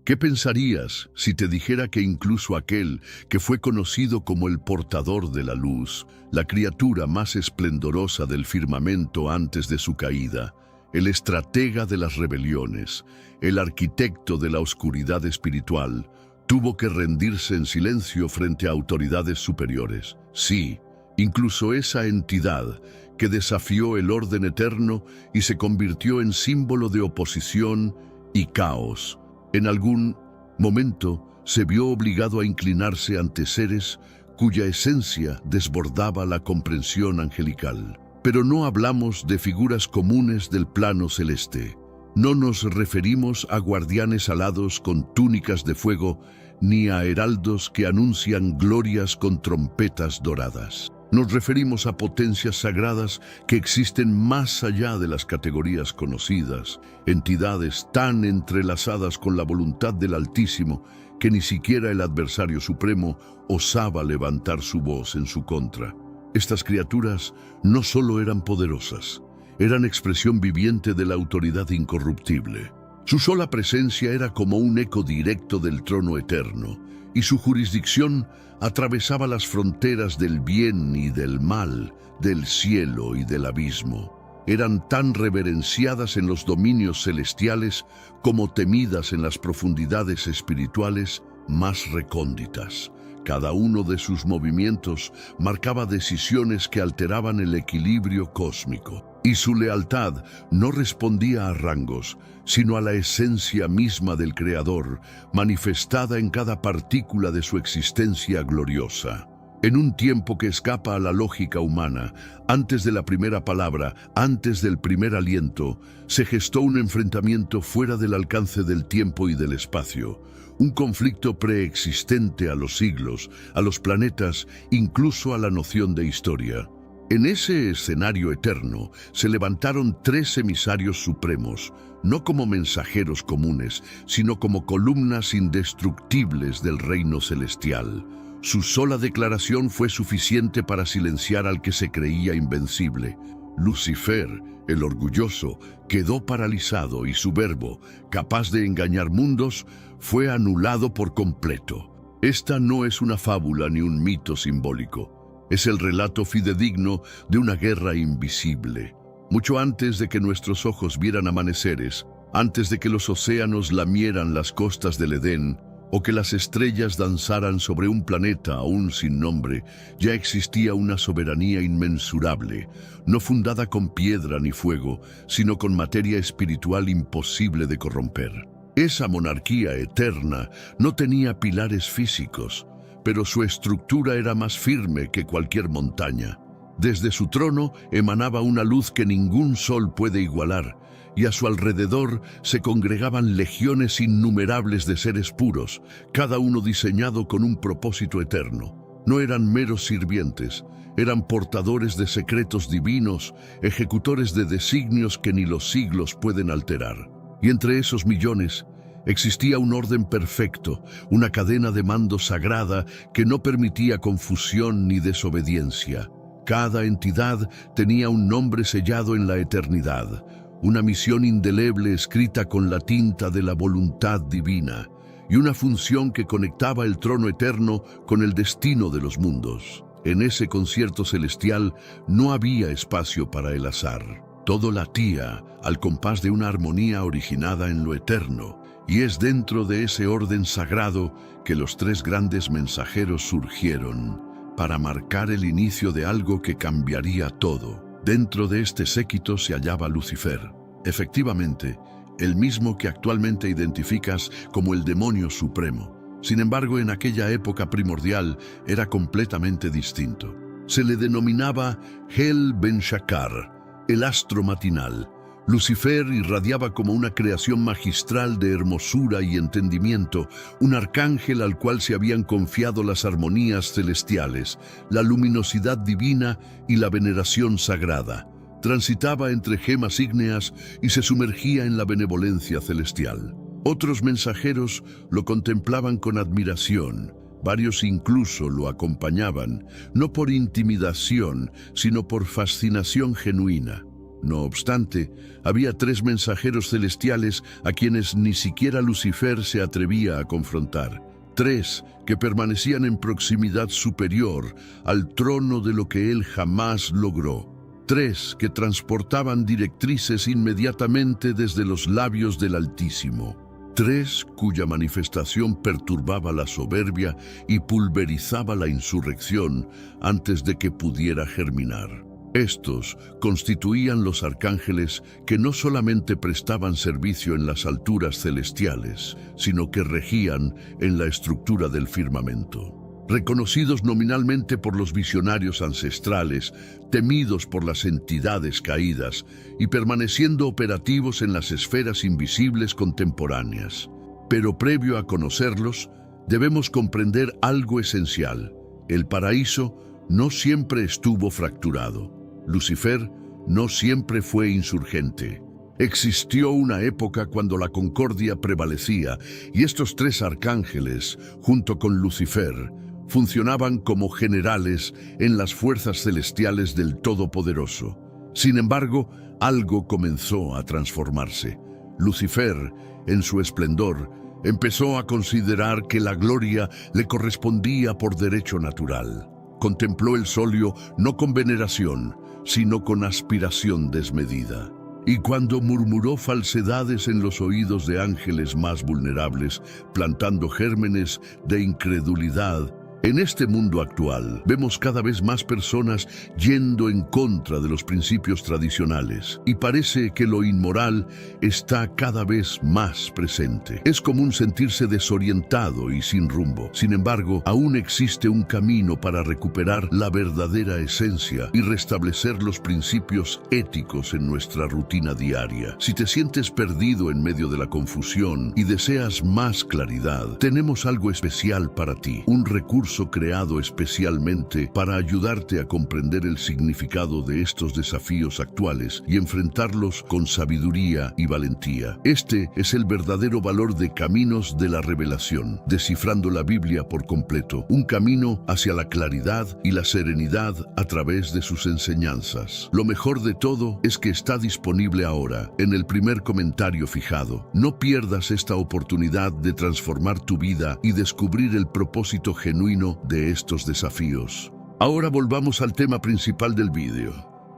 ¿Qué pensarías si te dijera que incluso aquel que fue conocido como el portador de la luz, la criatura más esplendorosa del firmamento antes de su caída, el estratega de las rebeliones, el arquitecto de la oscuridad espiritual, tuvo que rendirse en silencio frente a autoridades superiores? Sí, incluso esa entidad que desafió el orden eterno y se convirtió en símbolo de oposición y caos, en algún momento se vio obligado a inclinarse ante seres cuya esencia desbordaba la comprensión angelical. Pero no hablamos de figuras comunes del plano celeste. No nos referimos a guardianes alados con túnicas de fuego, ni a heraldos que anuncian glorias con trompetas doradas. Nos referimos a potencias sagradas que existen más allá de las categorías conocidas, entidades tan entrelazadas con la voluntad del Altísimo que ni siquiera el adversario supremo osaba levantar su voz en su contra. Estas criaturas no solo eran poderosas, eran expresión viviente de la autoridad incorruptible. Su sola presencia era como un eco directo del trono eterno, y su jurisdicción atravesaba las fronteras del bien y del mal, del cielo y del abismo. Eran tan reverenciadas en los dominios celestiales como temidas en las profundidades espirituales más recónditas. Cada uno de sus movimientos marcaba decisiones que alteraban el equilibrio cósmico, y su lealtad no respondía a rangos, sino a la esencia misma del Creador, manifestada en cada partícula de su existencia gloriosa. En un tiempo que escapa a la lógica humana, antes de la primera palabra, antes del primer aliento, se gestó un enfrentamiento fuera del alcance del tiempo y del espacio, un conflicto preexistente a los siglos, a los planetas, incluso a la noción de historia. En ese escenario eterno se levantaron 3 emisarios supremos, no como mensajeros comunes, sino como columnas indestructibles del reino celestial. Su sola declaración fue suficiente para silenciar al que se creía invencible. Lucifer, el orgulloso, quedó paralizado y su verbo, capaz de engañar mundos, fue anulado por completo. Esta no es una fábula ni un mito simbólico. Es el relato fidedigno de una guerra invisible. Mucho antes de que nuestros ojos vieran amaneceres, antes de que los océanos lamieran las costas del Edén, o que las estrellas danzaran sobre un planeta aún sin nombre, ya existía una soberanía inmensurable, no fundada con piedra ni fuego, sino con materia espiritual imposible de corromper. Esa monarquía eterna no tenía pilares físicos, pero su estructura era más firme que cualquier montaña. Desde su trono emanaba una luz que ningún sol puede igualar, y a su alrededor se congregaban legiones innumerables de seres puros, cada uno diseñado con un propósito eterno. No eran meros sirvientes, eran portadores de secretos divinos, ejecutores de designios que ni los siglos pueden alterar. Y entre esos millones Existía un orden perfecto, una cadena de mando sagrada que no permitía confusión ni desobediencia. Cada entidad tenía un nombre sellado en la eternidad, una misión indeleble escrita con la tinta de la voluntad divina, y una función que conectaba el trono eterno con el destino de los mundos. En ese concierto celestial no había espacio para el azar. Todo latía al compás de una armonía originada en lo eterno, y es dentro de ese orden sagrado que los tres grandes mensajeros surgieron para marcar el inicio de algo que cambiaría todo. Dentro de este séquito se hallaba Lucifer, efectivamente, el mismo que actualmente identificas como el demonio supremo. Sin embargo, en aquella época primordial era completamente distinto. Se le denominaba Hel Ben Shakar, el astro matinal. Lucifer irradiaba como una creación magistral de hermosura y entendimiento, un arcángel al cual se habían confiado las armonías celestiales, la luminosidad divina y la veneración sagrada. Transitaba entre gemas ígneas y se sumergía en la benevolencia celestial. Otros mensajeros lo contemplaban con admiración. Varios incluso lo acompañaban, no por intimidación, sino por fascinación genuina. No obstante, había tres mensajeros celestiales a quienes ni siquiera Lucifer se atrevía a confrontar. Tres que permanecían en proximidad superior al trono de lo que él jamás logró. Tres que transportaban directrices inmediatamente desde los labios del Altísimo. Tres cuya manifestación perturbaba la soberbia y pulverizaba la insurrección antes de que pudiera germinar. Estos constituían los arcángeles que no solamente prestaban servicio en las alturas celestiales, sino que regían en la estructura del firmamento. Reconocidos nominalmente por los visionarios ancestrales, temidos por las entidades caídas y permaneciendo operativos en las esferas invisibles contemporáneas. Pero previo a conocerlos, debemos comprender algo esencial. El paraíso no siempre estuvo fracturado. Lucifer no siempre fue insurgente. Existió una época cuando la concordia prevalecía y estos tres arcángeles, junto con Lucifer, funcionaban como generales en las fuerzas celestiales del Todopoderoso. Sin embargo, algo comenzó a transformarse. Lucifer, en su esplendor, empezó a considerar que la gloria le correspondía por derecho natural. Contempló el solio no con veneración, sino con aspiración desmedida. Y cuando murmuró falsedades en los oídos de ángeles más vulnerables, plantando gérmenes de incredulidad, en este mundo actual vemos cada vez más personas yendo en contra de los principios tradicionales y parece que lo inmoral está cada vez más presente. Es común sentirse desorientado y sin rumbo. Sin embargo, aún existe un camino para recuperar la verdadera esencia y restablecer los principios éticos en nuestra rutina diaria. Si te sientes perdido en medio de la confusión y deseas más claridad, tenemos algo especial para ti, un recurso creado especialmente para ayudarte a comprender el significado de estos desafíos actuales y enfrentarlos con sabiduría y valentía. Este es el verdadero valor de Caminos de la Revelación, descifrando la Biblia por completo, un camino hacia la claridad y la serenidad a través de sus enseñanzas. Lo mejor de todo es que está disponible ahora, en el primer comentario fijado. No pierdas esta oportunidad de transformar tu vida y descubrir el propósito genuino de estos desafíos. Ahora volvamos al tema principal del vídeo.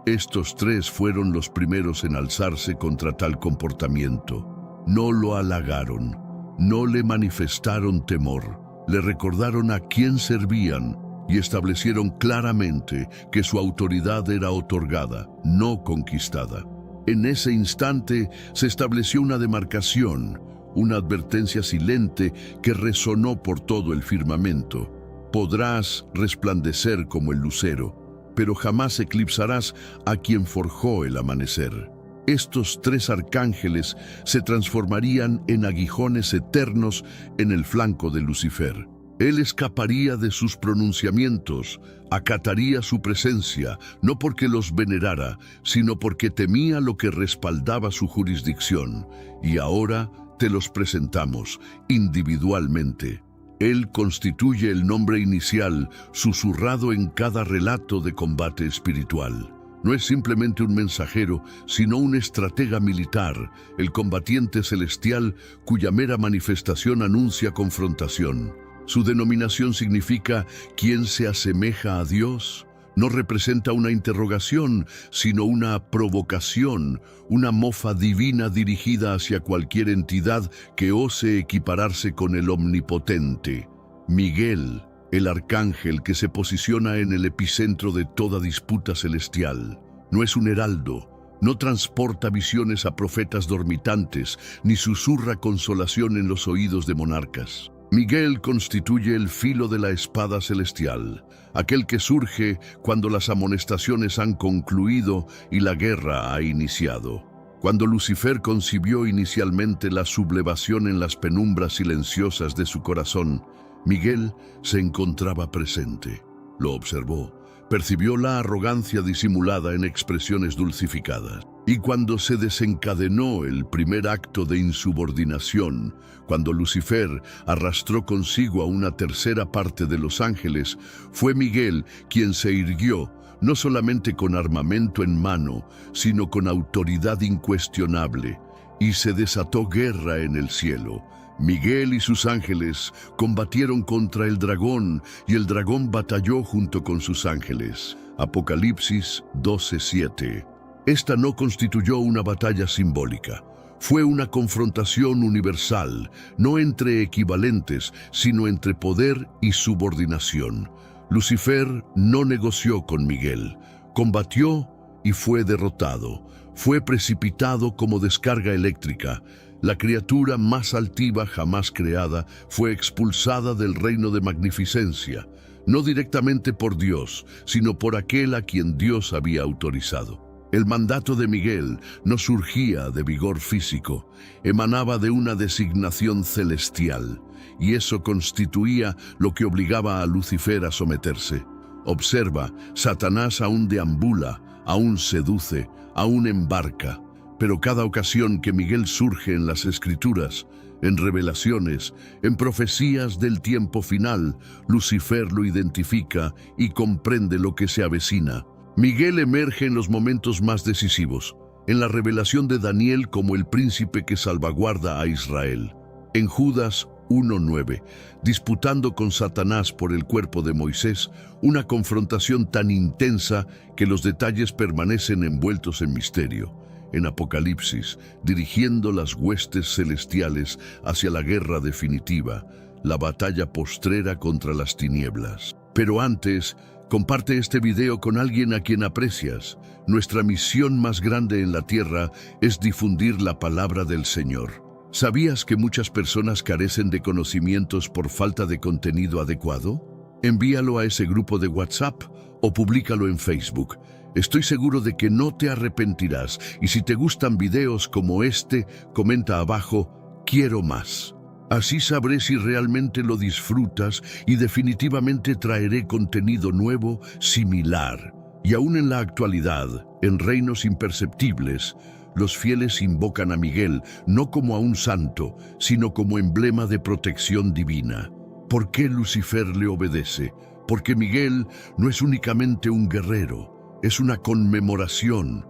Estos tres fueron los primeros en alzarse contra tal comportamiento. No lo halagaron, no le manifestaron temor, le recordaron a quién servían y establecieron claramente que su autoridad era otorgada, no conquistada. En ese instante se estableció una demarcación, una advertencia silente que resonó por todo el firmamento. Podrás resplandecer como el lucero, pero jamás eclipsarás a quien forjó el amanecer. Estos tres arcángeles se transformarían en aguijones eternos en el flanco de Lucifer. Él escaparía de sus pronunciamientos, acataría su presencia, no porque los venerara, sino porque temía lo que respaldaba su jurisdicción, y ahora te los presentamos individualmente. Él constituye el nombre inicial susurrado en cada relato de combate espiritual. No es simplemente un mensajero, sino un estratega militar, el combatiente celestial cuya mera manifestación anuncia confrontación. Su denominación significa «quien se asemeja a Dios». No representa una interrogación, sino una provocación, una mofa divina dirigida hacia cualquier entidad que ose equipararse con el Omnipotente. Miguel, el arcángel que se posiciona en el epicentro de toda disputa celestial. No es un heraldo, no transporta visiones a profetas dormitantes, ni susurra consolación en los oídos de monarcas. Miguel constituye el filo de la espada celestial, aquel que surge cuando las amonestaciones han concluido y la guerra ha iniciado. Cuando Lucifer concibió inicialmente la sublevación en las penumbras silenciosas de su corazón, Miguel se encontraba presente. Lo observó, percibió la arrogancia disimulada en expresiones dulcificadas. Y cuando se desencadenó el primer acto de insubordinación, cuando Lucifer arrastró consigo a una tercera parte de los ángeles, fue Miguel quien se irguió, no solamente con armamento en mano, sino con autoridad incuestionable, y se desató guerra en el cielo. Miguel y sus ángeles combatieron contra el dragón, y el dragón batalló junto con sus ángeles. Apocalipsis 12:7. Esta no constituyó una batalla simbólica. Fue una confrontación universal, no entre equivalentes, sino entre poder y subordinación. Lucifer no negoció con Miguel, combatió y fue derrotado. Fue precipitado como descarga eléctrica. La criatura más altiva jamás creada fue expulsada del reino de magnificencia, no directamente por Dios, sino por aquel a quien Dios había autorizado. El mandato de Miguel no surgía de vigor físico, emanaba de una designación celestial, y eso constituía lo que obligaba a Lucifer a someterse. Observa, Satanás aún deambula, aún seduce, aún embarca, pero cada ocasión que Miguel surge en las Escrituras, en revelaciones, en profecías del tiempo final, Lucifer lo identifica y comprende lo que se avecina. Miguel emerge en los momentos más decisivos, en la revelación de Daniel como el príncipe que salvaguarda a Israel. En Judas 1:9, disputando con Satanás por el cuerpo de Moisés, una confrontación tan intensa que los detalles permanecen envueltos en misterio. En Apocalipsis, dirigiendo las huestes celestiales hacia la guerra definitiva, la batalla postrera contra las tinieblas. Pero antes, comparte este video con alguien a quien aprecias. Nuestra misión más grande en la tierra es difundir la palabra del Señor. ¿Sabías que muchas personas carecen de conocimientos por falta de contenido adecuado? Envíalo a ese grupo de WhatsApp o públicalo en Facebook. Estoy seguro de que no te arrepentirás, y si te gustan videos como este, comenta abajo, quiero más. Así sabré si realmente lo disfrutas y definitivamente traeré contenido nuevo similar. Y aún en la actualidad, en reinos imperceptibles, los fieles invocan a Miguel no como a un santo, sino como emblema de protección divina. ¿Por qué Lucifer le obedece? Porque Miguel no es únicamente un guerrero, es una conmemoración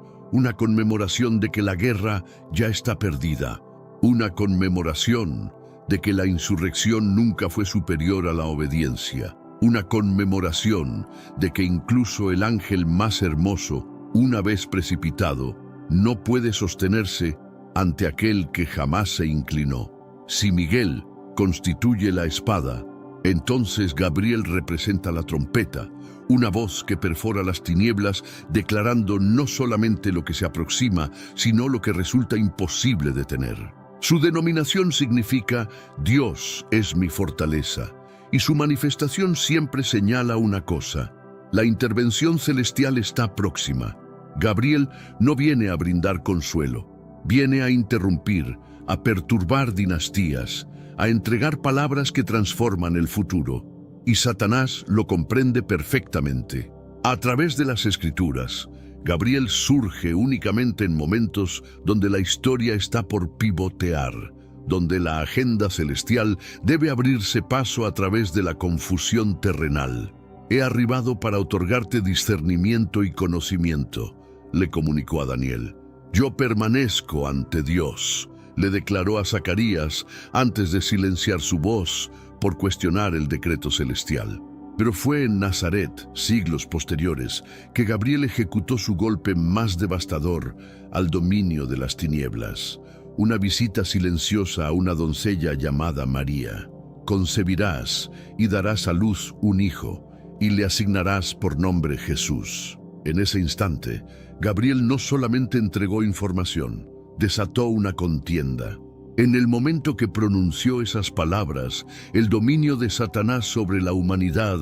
de que la guerra ya está perdida, una conmemoración de que la insurrección nunca fue superior a la obediencia, una conmemoración de que incluso el ángel más hermoso, una vez precipitado, no puede sostenerse ante aquel que jamás se inclinó. Si Miguel constituye la espada, entonces Gabriel representa la trompeta, una voz que perfora las tinieblas, declarando no solamente lo que se aproxima, sino lo que resulta imposible detener. Su denominación significa Dios es mi fortaleza, y su manifestación siempre señala una cosa: la intervención celestial está próxima. Gabriel no viene a brindar consuelo, viene a interrumpir, a perturbar dinastías, a entregar palabras que transforman el futuro. Y Satanás lo comprende perfectamente. A través de las Escrituras, Gabriel surge únicamente en momentos donde la historia está por pivotear, donde la agenda celestial debe abrirse paso a través de la confusión terrenal. He arribado para otorgarte discernimiento y conocimiento, le comunicó a Daniel. Yo permanezco ante Dios, le declaró a Zacarías antes de silenciar su voz por cuestionar el decreto celestial. Pero fue en Nazaret, siglos posteriores, que Gabriel ejecutó su golpe más devastador al dominio de las tinieblas. Una visita silenciosa a una doncella llamada María. Concebirás y darás a luz un hijo, y le asignarás por nombre Jesús. En ese instante, Gabriel no solamente entregó información, desató una contienda. En el momento que pronunció esas palabras, el dominio de Satanás sobre la humanidad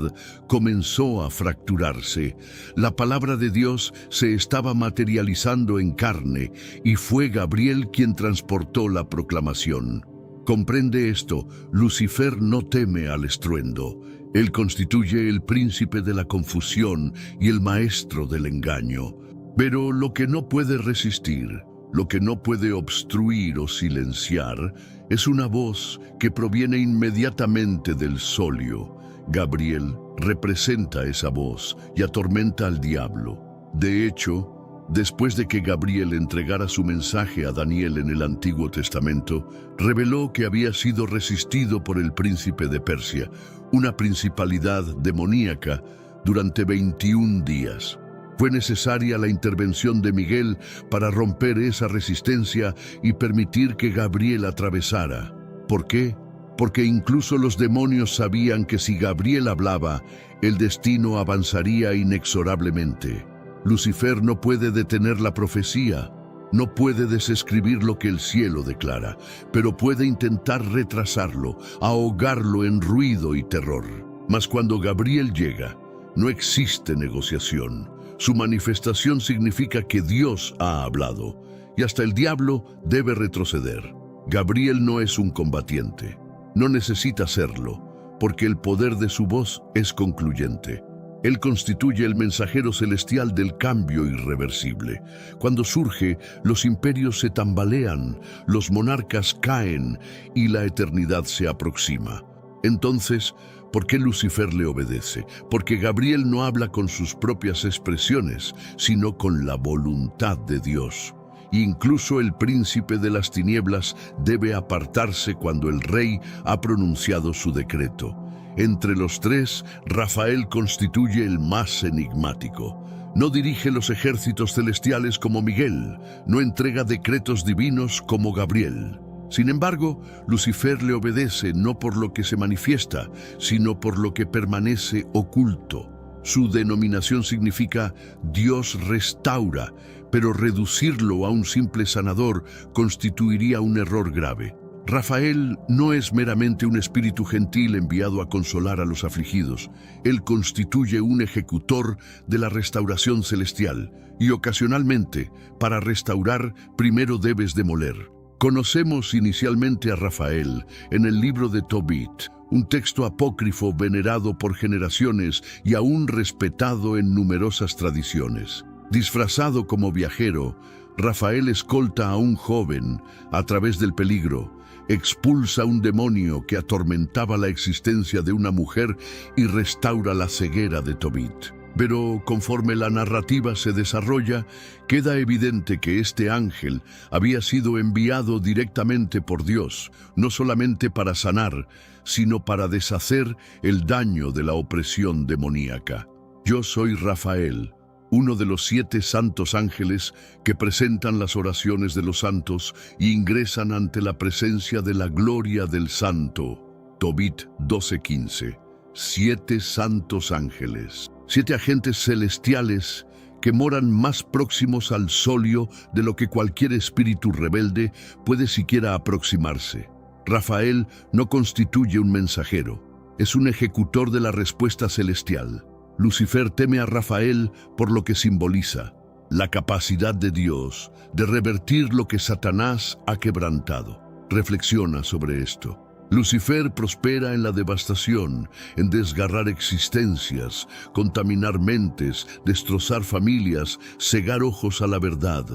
comenzó a fracturarse. La palabra de Dios se estaba materializando en carne y fue Gabriel quien transportó la proclamación. Comprende esto, Lucifer no teme al estruendo. Él constituye el príncipe de la confusión y el maestro del engaño. Pero lo que no puede resistir, lo que no puede obstruir o silenciar, es una voz que proviene inmediatamente del solio. Gabriel representa esa voz y atormenta al diablo. De hecho, después de que Gabriel entregara su mensaje a Daniel en el Antiguo Testamento, reveló que había sido resistido por el príncipe de Persia, una principalidad demoníaca, durante 21 días. Fue necesaria la intervención de Miguel para romper esa resistencia y permitir que Gabriel atravesara. ¿Por qué? Porque incluso los demonios sabían que si Gabriel hablaba, el destino avanzaría inexorablemente. Lucifer no puede detener la profecía, no puede desescribir lo que el cielo declara, pero puede intentar retrasarlo, ahogarlo en ruido y terror. Mas cuando Gabriel llega, no existe negociación. Su manifestación significa que Dios ha hablado, y hasta el diablo debe retroceder. Gabriel no es un combatiente, no necesita serlo, porque el poder de su voz es concluyente. Él constituye el mensajero celestial del cambio irreversible. Cuando surge, los imperios se tambalean, los monarcas caen y la eternidad se aproxima. Entonces, ¿por qué Lucifer le obedece? Porque Gabriel no habla con sus propias expresiones, sino con la voluntad de Dios. Incluso el príncipe de las tinieblas debe apartarse cuando el rey ha pronunciado su decreto. Entre los tres, Rafael constituye el más enigmático. No dirige los ejércitos celestiales como Miguel, no entrega decretos divinos como Gabriel. Sin embargo, Lucifer le obedece no por lo que se manifiesta, sino por lo que permanece oculto. Su denominación significa Dios restaura, pero reducirlo a un simple sanador constituiría un error grave. Rafael no es meramente un espíritu gentil enviado a consolar a los afligidos. Él constituye un ejecutor de la restauración celestial, y ocasionalmente, para restaurar, primero debes demoler. Conocemos inicialmente a Rafael en el libro de Tobit, un texto apócrifo venerado por generaciones y aún respetado en numerosas tradiciones. Disfrazado como viajero, Rafael escolta a un joven a través del peligro, expulsa un demonio que atormentaba la existencia de una mujer y restaura la ceguera de Tobit. Pero conforme la narrativa se desarrolla, queda evidente que este ángel había sido enviado directamente por Dios, no solamente para sanar, sino para deshacer el daño de la opresión demoníaca. Yo soy Rafael, uno de los 7 santos ángeles que presentan las oraciones de los santos y ingresan ante la presencia de la gloria del santo. Tobit 12:15. 7 santos ángeles. 7 agentes celestiales que moran más próximos al solio de lo que cualquier espíritu rebelde puede siquiera aproximarse. Rafael no constituye un mensajero, es un ejecutor de la respuesta celestial. Lucifer teme a Rafael por lo que simboliza la capacidad de Dios de revertir lo que Satanás ha quebrantado. Reflexiona sobre esto. Lucifer prospera en la devastación, en desgarrar existencias, contaminar mentes, destrozar familias, cegar ojos a la verdad.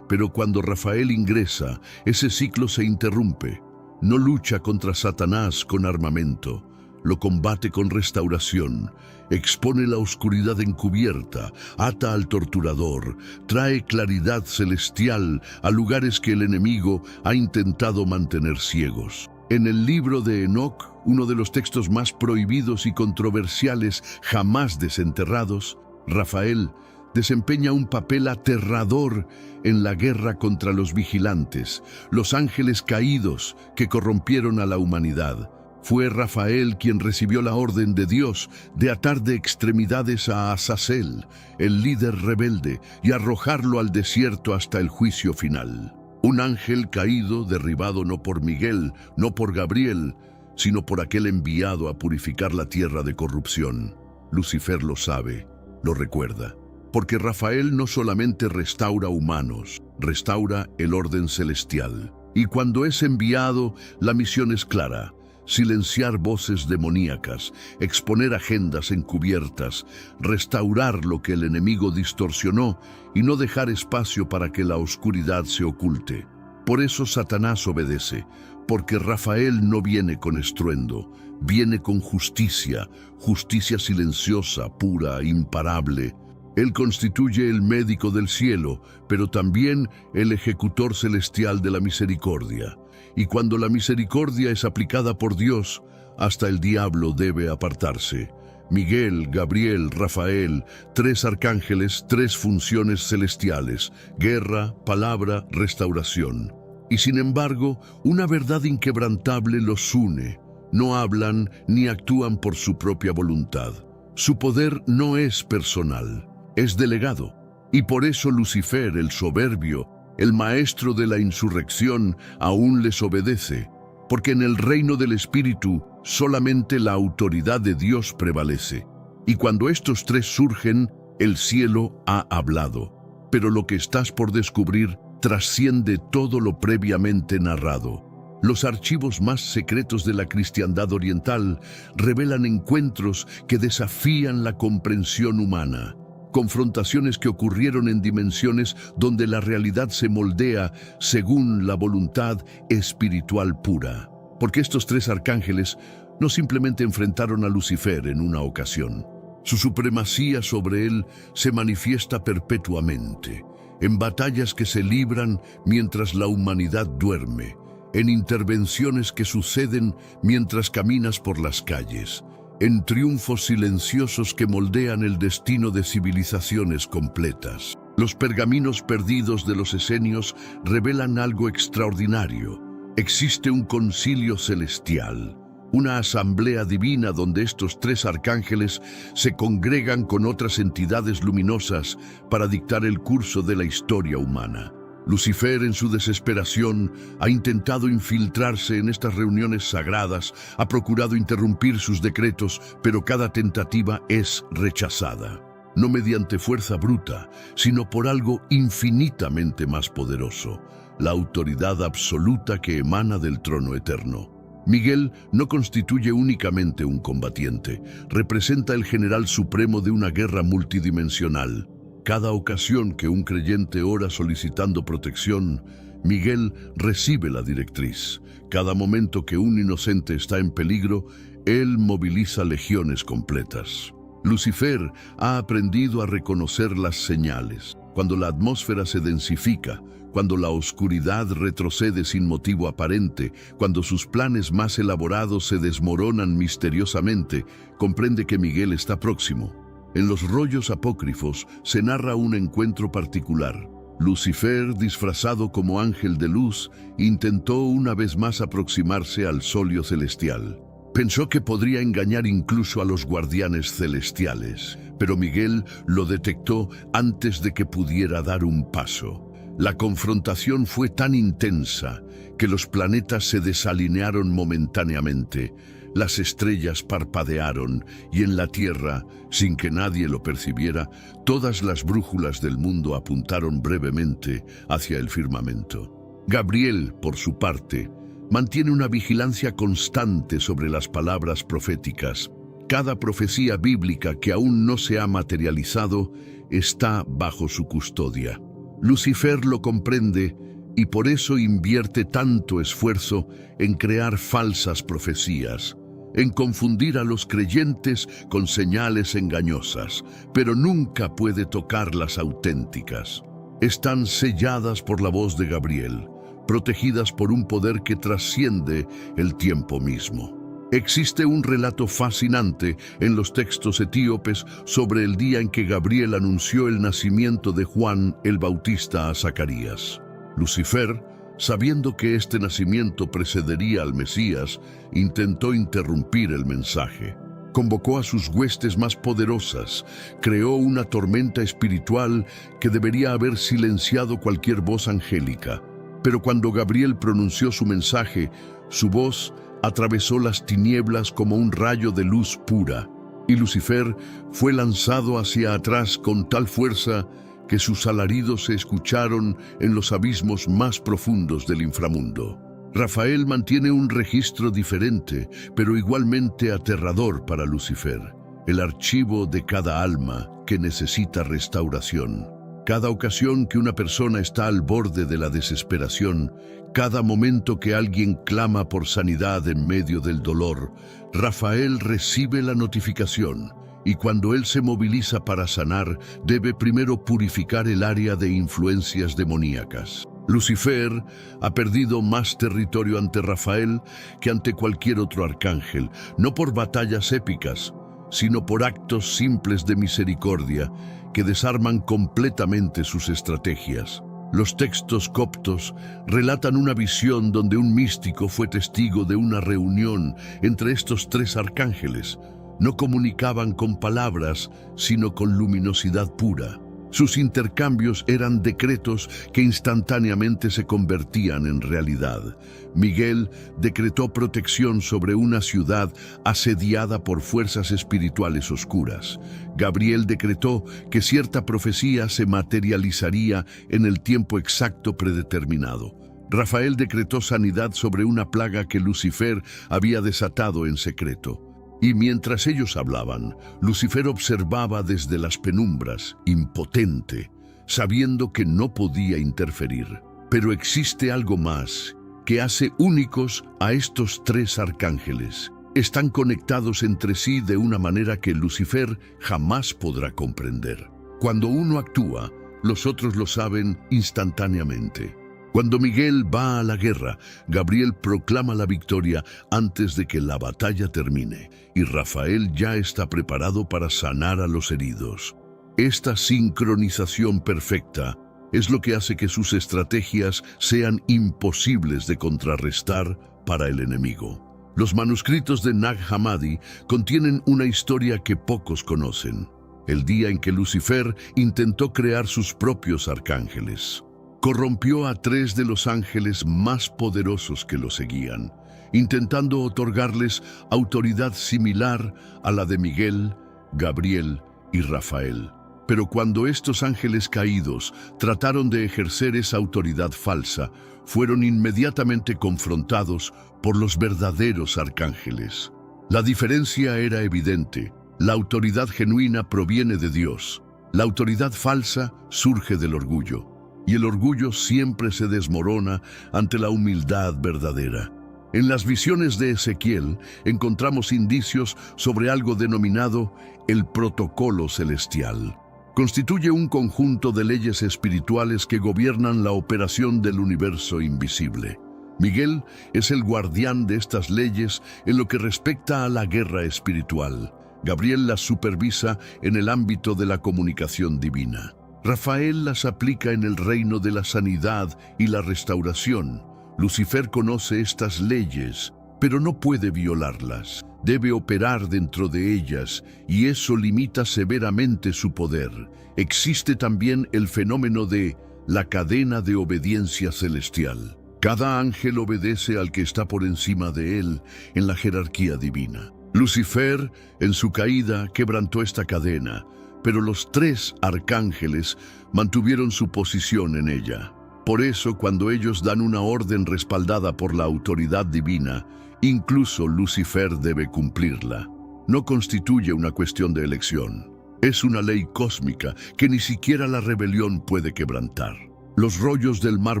Pero cuando Rafael ingresa, ese ciclo se interrumpe. no lucha contra Satanás con armamento, lo combate con restauración, expone la oscuridad encubierta, ata al torturador, trae claridad celestial a lugares que el enemigo ha intentado mantener ciegos. En el libro de Enoc, uno de los textos más prohibidos y controversiales jamás desenterrados, Rafael desempeña un papel aterrador en la guerra contra los vigilantes, los ángeles caídos que corrompieron a la humanidad. Fue Rafael quien recibió la orden de Dios de atar de extremidades a Azazel, el líder rebelde, y arrojarlo al desierto hasta el juicio final. Un ángel caído, derribado no por Miguel, no por Gabriel, sino por aquel enviado a purificar la tierra de corrupción. Lucifer lo sabe, lo recuerda, porque Rafael no solamente restaura humanos, restaura el orden celestial. Y cuando es enviado, la misión es clara: silenciar voces demoníacas, exponer agendas encubiertas, restaurar lo que el enemigo distorsionó y no dejar espacio para que la oscuridad se oculte. Por eso Satanás obedece, porque Rafael no viene con estruendo, viene con justicia, justicia silenciosa, pura, imparable. Él constituye el médico del cielo, pero también el ejecutor celestial de la misericordia. Y cuando la misericordia es aplicada por Dios, hasta el diablo debe apartarse. Miguel, Gabriel, Rafael, 3 arcángeles, 3 funciones celestiales: guerra, palabra, restauración. Y sin embargo, una verdad inquebrantable los une. No hablan ni actúan por su propia voluntad. Su poder no es personal, es delegado. Y por eso Lucifer, el soberbio, el maestro de la insurrección, aún les obedece, porque en el reino del Espíritu solamente la autoridad de Dios prevalece. Y cuando estos 3 surgen, el cielo ha hablado. Pero lo que estás por descubrir trasciende todo lo previamente narrado. Los archivos más secretos de la cristiandad oriental revelan encuentros que desafían la comprensión humana. Confrontaciones que ocurrieron en dimensiones donde la realidad se moldea según la voluntad espiritual pura. Porque estos 3 arcángeles no simplemente enfrentaron a Lucifer en una ocasión. Su supremacía sobre él se manifiesta perpetuamente, en batallas que se libran mientras la humanidad duerme, en intervenciones que suceden mientras caminas por las calles, en triunfos silenciosos que moldean el destino de civilizaciones completas. Los pergaminos perdidos de los esenios revelan algo extraordinario. Existe un concilio celestial, una asamblea divina donde estos 3 arcángeles se congregan con otras entidades luminosas para dictar el curso de la historia humana. Lucifer, en su desesperación, ha intentado infiltrarse en estas reuniones sagradas, ha procurado interrumpir sus decretos, pero cada tentativa es rechazada. No mediante fuerza bruta, sino por algo infinitamente más poderoso: la autoridad absoluta que emana del trono eterno. Miguel no constituye únicamente un combatiente, representa el general supremo de una guerra multidimensional. Cada ocasión que un creyente ora solicitando protección, Miguel recibe la directriz. Cada momento que un inocente está en peligro, él moviliza legiones completas. Lucifer ha aprendido a reconocer las señales. Cuando la atmósfera se densifica, cuando la oscuridad retrocede sin motivo aparente, cuando sus planes más elaborados se desmoronan misteriosamente, comprende que Miguel está próximo. En los rollos apócrifos se narra un encuentro particular. Lucifer, disfrazado como ángel de luz, intentó una vez más aproximarse al solio celestial. Pensó que podría engañar incluso a los guardianes celestiales, pero Miguel lo detectó antes de que pudiera dar un paso. La confrontación fue tan intensa que los planetas se desalinearon momentáneamente. Las estrellas parpadearon y en la Tierra, sin que nadie lo percibiera, todas las brújulas del mundo apuntaron brevemente hacia el firmamento. Gabriel, por su parte, mantiene una vigilancia constante sobre las palabras proféticas. Cada profecía bíblica que aún no se ha materializado está bajo su custodia. Lucifer lo comprende y por eso invierte tanto esfuerzo en crear falsas profecías, en confundir a los creyentes con señales engañosas, pero nunca puede tocar las auténticas. Están selladas por la voz de Gabriel, protegidas por un poder que trasciende el tiempo mismo. Existe un relato fascinante en los textos etíopes sobre el día en que Gabriel anunció el nacimiento de Juan el Bautista a Zacarías. Lucifer, sabiendo que este nacimiento precedería al Mesías, intentó interrumpir el mensaje. Convocó a sus huestes más poderosas, creó una tormenta espiritual que debería haber silenciado cualquier voz angélica. Pero cuando Gabriel pronunció su mensaje, su voz atravesó las tinieblas como un rayo de luz pura, y Lucifer fue lanzado hacia atrás con tal fuerza que sus alaridos se escucharon en los abismos más profundos del inframundo. Rafael mantiene un registro diferente, pero igualmente aterrador para Lucifer: el archivo de cada alma que necesita restauración. Cada ocasión que una persona está al borde de la desesperación, cada momento que alguien clama por sanidad en medio del dolor, Rafael recibe la notificación, y cuando él se moviliza para sanar, debe primero purificar el área de influencias demoníacas. Lucifer ha perdido más territorio ante Rafael que ante cualquier otro arcángel, no por batallas épicas, sino por actos simples de misericordia que desarman completamente sus estrategias. Los textos coptos relatan una visión donde un místico fue testigo de una reunión entre estos tres arcángeles. No comunicaban con palabras, sino con luminosidad pura. Sus intercambios eran decretos que instantáneamente se convertían en realidad. Miguel decretó protección sobre una ciudad asediada por fuerzas espirituales oscuras. Gabriel decretó que cierta profecía se materializaría en el tiempo exacto predeterminado. Rafael decretó sanidad sobre una plaga que Lucifer había desatado en secreto. Y mientras ellos hablaban, Lucifer observaba desde las penumbras, impotente, sabiendo que no podía interferir. Pero existe algo más que hace únicos a estos tres arcángeles. Están conectados entre sí de una manera que Lucifer jamás podrá comprender. Cuando uno actúa, los otros lo saben instantáneamente. Cuando Miguel va a la guerra, Gabriel proclama la victoria antes de que la batalla termine, y Rafael ya está preparado para sanar a los heridos. Esta sincronización perfecta es lo que hace que sus estrategias sean imposibles de contrarrestar para el enemigo. Los manuscritos de Nag Hammadi contienen una historia que pocos conocen: el día en que Lucifer intentó crear sus propios arcángeles. Corrompió a tres de los ángeles más poderosos que lo seguían, intentando otorgarles autoridad similar a la de Miguel, Gabriel y Rafael. Pero cuando estos ángeles caídos trataron de ejercer esa autoridad falsa, fueron inmediatamente confrontados por los verdaderos arcángeles. La diferencia era evidente: la autoridad genuina proviene de Dios, la autoridad falsa surge del orgullo. Y el orgullo siempre se desmorona ante la humildad verdadera. En las visiones de Ezequiel encontramos indicios sobre algo denominado el protocolo celestial. Constituye un conjunto de leyes espirituales que gobiernan la operación del universo invisible. Miguel es el guardián de estas leyes en lo que respecta a la guerra espiritual. Gabriel las supervisa en el ámbito de la comunicación divina. Rafael las aplica en el reino de la sanidad y la restauración. Lucifer conoce estas leyes, pero no puede violarlas. Debe operar dentro de ellas, y eso limita severamente su poder. Existe también el fenómeno de la cadena de obediencia celestial. Cada ángel obedece al que está por encima de él en la jerarquía divina. Lucifer, en su caída, quebrantó esta cadena, pero los tres arcángeles mantuvieron su posición en ella. Por eso, cuando ellos dan una orden respaldada por la autoridad divina, incluso Lucifer debe cumplirla. No constituye una cuestión de elección. Es una ley cósmica que ni siquiera la rebelión puede quebrantar. Los rollos del Mar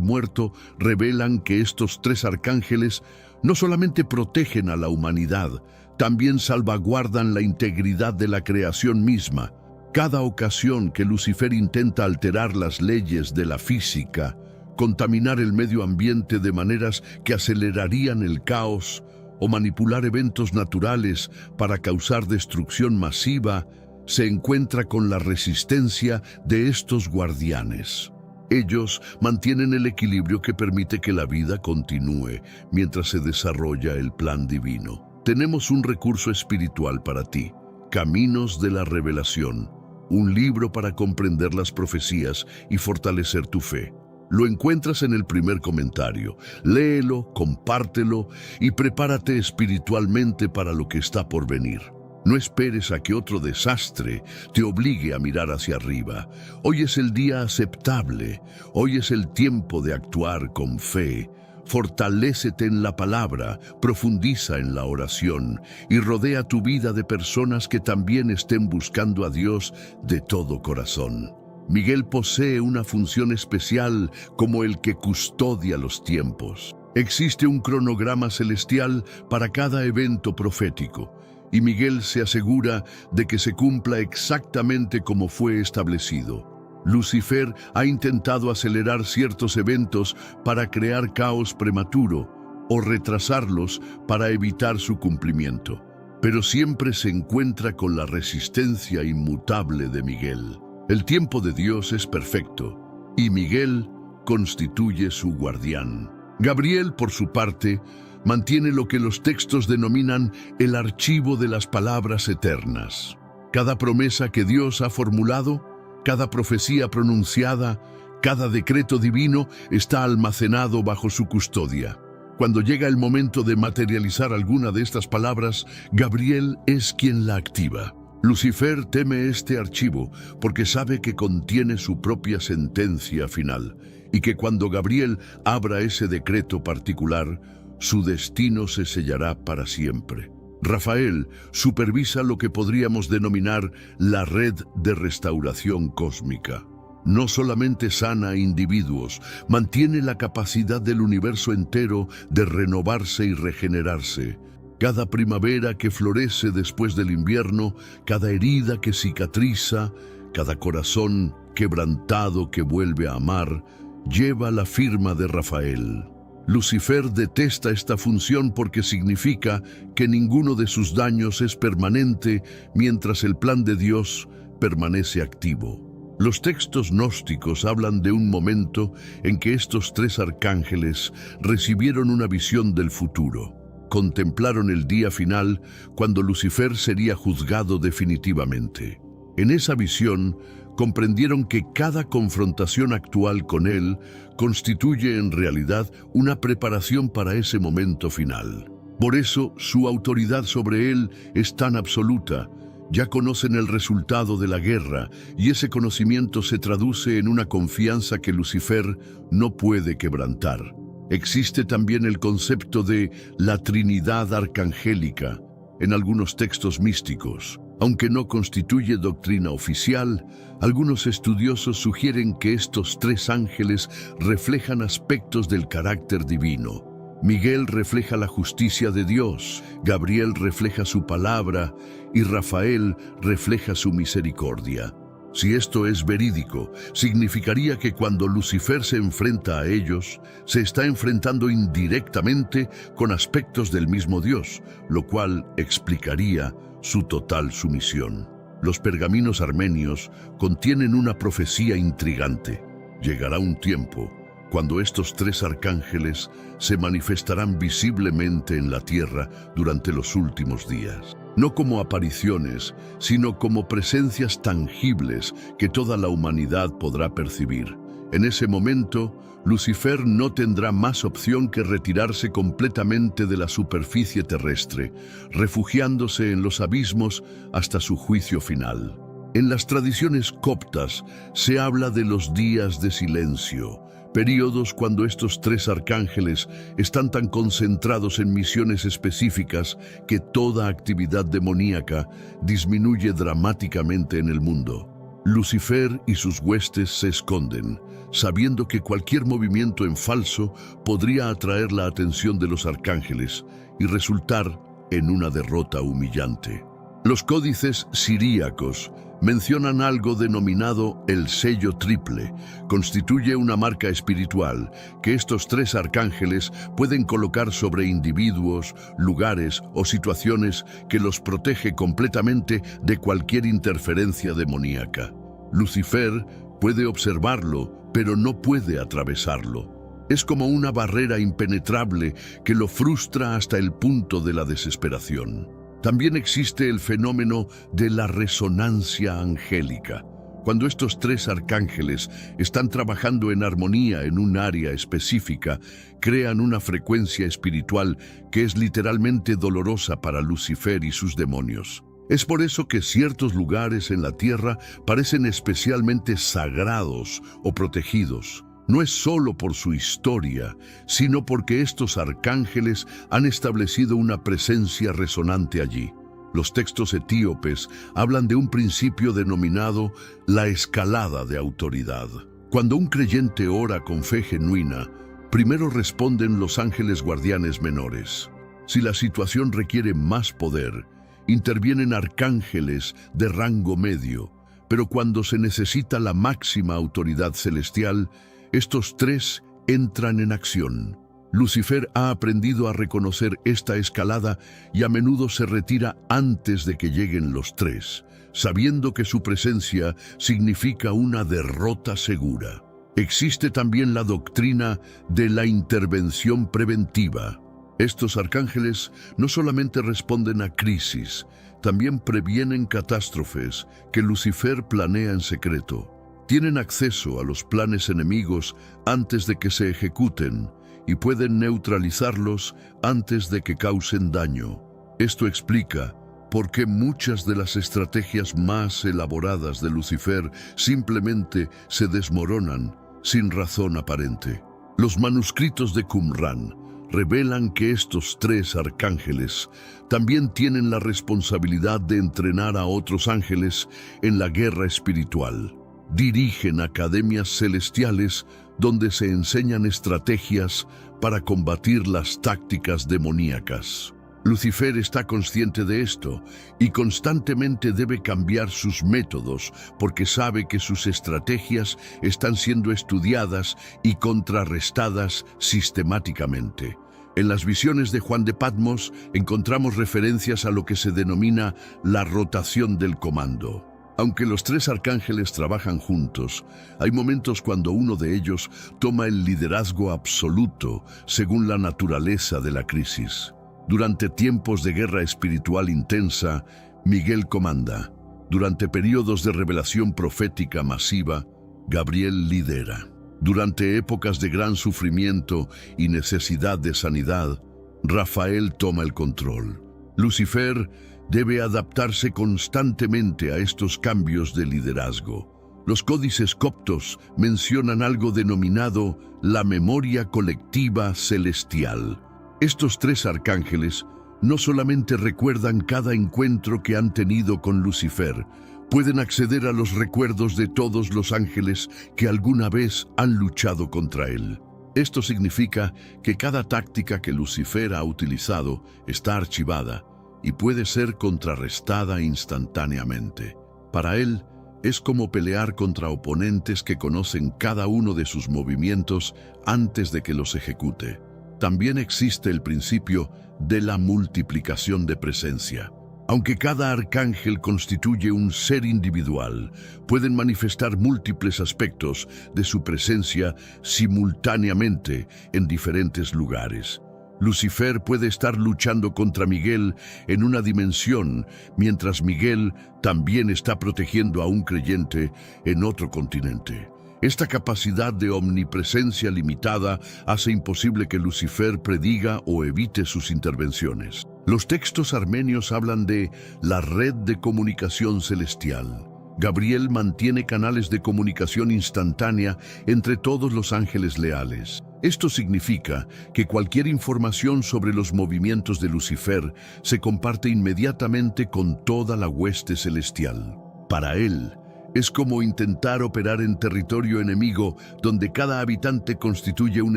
Muerto revelan que estos tres arcángeles no solamente protegen a la humanidad, también salvaguardan la integridad de la creación misma. Cada ocasión que Lucifer intenta alterar las leyes de la física, contaminar el medio ambiente de maneras que acelerarían el caos o manipular eventos naturales para causar destrucción masiva, se encuentra con la resistencia de estos guardianes. Ellos mantienen el equilibrio que permite que la vida continúe mientras se desarrolla el plan divino. Tenemos un recurso espiritual para ti, Caminos de la Revelación, un libro para comprender las profecías y fortalecer tu fe. Lo encuentras en el primer comentario. Léelo, compártelo y prepárate espiritualmente para lo que está por venir. No esperes a que otro desastre te obligue a mirar hacia arriba. Hoy es el día aceptable. Hoy es el tiempo de actuar con fe. Fortalécete en la palabra, profundiza en la oración y rodea tu vida de personas que también estén buscando a Dios de todo corazón. Miguel posee una función especial como el que custodia los tiempos. Existe un cronograma celestial para cada evento profético, y Miguel se asegura de que se cumpla exactamente como fue establecido. Lucifer ha intentado acelerar ciertos eventos para crear caos prematuro o retrasarlos para evitar su cumplimiento, pero siempre se encuentra con la resistencia inmutable de Miguel. El tiempo de Dios es perfecto, y Miguel constituye su guardián. Gabriel, por su parte, mantiene lo que los textos denominan el archivo de las palabras eternas. Cada promesa que Dios ha formulado, cada profecía pronunciada, cada decreto divino está almacenado bajo su custodia. Cuando llega el momento de materializar alguna de estas palabras, Gabriel es quien la activa. Lucifer teme este archivo porque sabe que contiene su propia sentencia final y que cuando Gabriel abra ese decreto particular, su destino se sellará para siempre. Rafael supervisa lo que podríamos denominar la red de restauración cósmica. No solamente sana individuos, mantiene la capacidad del universo entero de renovarse y regenerarse. Cada primavera que florece después del invierno, cada herida que cicatriza, cada corazón quebrantado que vuelve a amar, lleva la firma de Rafael. Lucifer detesta esta función porque significa que ninguno de sus daños es permanente mientras el plan de Dios permanece activo. Los textos gnósticos hablan de un momento en que estos tres arcángeles recibieron una visión del futuro. Contemplaron el día final cuando Lucifer sería juzgado definitivamente. En esa visión, comprendieron que cada confrontación actual con él constituye en realidad una preparación para ese momento final. Por eso, su autoridad sobre él es tan absoluta. Ya conocen el resultado de la guerra y ese conocimiento se traduce en una confianza que Lucifer no puede quebrantar. Existe también el concepto de la Trinidad arcangélica en algunos textos místicos. Aunque no constituye doctrina oficial, algunos estudiosos sugieren que estos tres ángeles reflejan aspectos del carácter divino. Miguel refleja la justicia de Dios, Gabriel refleja su palabra y Rafael refleja su misericordia. Si esto es verídico, significaría que cuando Lucifer se enfrenta a ellos, se está enfrentando indirectamente con aspectos del mismo Dios, lo cual explicaría su total sumisión. Los pergaminos armenios contienen una profecía intrigante. Llegará un tiempo cuando estos tres arcángeles se manifestarán visiblemente en la tierra durante los últimos días. No como apariciones, sino como presencias tangibles que toda la humanidad podrá percibir. En ese momento, Lucifer no tendrá más opción que retirarse completamente de la superficie terrestre, refugiándose en los abismos hasta su juicio final. En las tradiciones coptas se habla de los días de silencio, periodos cuando estos tres arcángeles están tan concentrados en misiones específicas que toda actividad demoníaca disminuye dramáticamente en el mundo. Lucifer y sus huestes se esconden, sabiendo que cualquier movimiento en falso podría atraer la atención de los arcángeles y resultar en una derrota humillante. Los códices siríacos mencionan algo denominado el sello triple. Constituye una marca espiritual que estos tres arcángeles pueden colocar sobre individuos, lugares o situaciones que los protege completamente de cualquier interferencia demoníaca. Lucifer puede observarlo, pero no puede atravesarlo. Es como una barrera impenetrable que lo frustra hasta el punto de la desesperación. También existe el fenómeno de la resonancia angélica. Cuando estos tres arcángeles están trabajando en armonía en un área específica, crean una frecuencia espiritual que es literalmente dolorosa para Lucifer y sus demonios. Es por eso que ciertos lugares en la tierra parecen especialmente sagrados o protegidos. No es solo por su historia, sino porque estos arcángeles han establecido una presencia resonante allí. Los textos etíopes hablan de un principio denominado la escalada de autoridad. Cuando un creyente ora con fe genuina, primero responden los ángeles guardianes menores. Si la situación requiere más poder, intervienen arcángeles de rango medio, pero cuando se necesita la máxima autoridad celestial, estos tres entran en acción. Lucifer ha aprendido a reconocer esta escalada y a menudo se retira antes de que lleguen los tres, sabiendo que su presencia significa una derrota segura. Existe también la doctrina de la intervención preventiva. Estos arcángeles no solamente responden a crisis, también previenen catástrofes que Lucifer planea en secreto. Tienen acceso a los planes enemigos antes de que se ejecuten y pueden neutralizarlos antes de que causen daño. Esto explica por qué muchas de las estrategias más elaboradas de Lucifer simplemente se desmoronan sin razón aparente. Los manuscritos de Qumran revelan que estos tres arcángeles también tienen la responsabilidad de entrenar a otros ángeles en la guerra espiritual. Dirigen academias celestiales donde se enseñan estrategias para combatir las tácticas demoníacas. Lucifer está consciente de esto y constantemente debe cambiar sus métodos porque sabe que sus estrategias están siendo estudiadas y contrarrestadas sistemáticamente. En las visiones de Juan de Patmos encontramos referencias a lo que se denomina la rotación del comando. Aunque los tres arcángeles trabajan juntos, hay momentos cuando uno de ellos toma el liderazgo absoluto según la naturaleza de la crisis. Durante tiempos de guerra espiritual intensa, Miguel comanda. Durante periodos de revelación profética masiva, Gabriel lidera. Durante épocas de gran sufrimiento y necesidad de sanidad, Rafael toma el control. Lucifer debe adaptarse constantemente a estos cambios de liderazgo. Los códices coptos mencionan algo denominado la memoria colectiva celestial. Estos tres arcángeles no solamente recuerdan cada encuentro que han tenido con Lucifer, pueden acceder a los recuerdos de todos los ángeles que alguna vez han luchado contra él. Esto significa que cada táctica que Lucifer ha utilizado está archivada y puede ser contrarrestada instantáneamente. Para él, es como pelear contra oponentes que conocen cada uno de sus movimientos antes de que los ejecute. También existe el principio de la multiplicación de presencia. Aunque cada arcángel constituye un ser individual, pueden manifestar múltiples aspectos de su presencia simultáneamente en diferentes lugares. Lucifer puede estar luchando contra Miguel en una dimensión, mientras Miguel también está protegiendo a un creyente en otro continente. Esta capacidad de omnipresencia limitada hace imposible que Lucifer prediga o evite sus intervenciones. Los textos armenios hablan de la red de comunicación celestial. Gabriel mantiene canales de comunicación instantánea entre todos los ángeles leales. Esto significa que cualquier información sobre los movimientos de Lucifer se comparte inmediatamente con toda la hueste celestial. Para él, Es como intentar operar en territorio enemigo donde cada habitante constituye un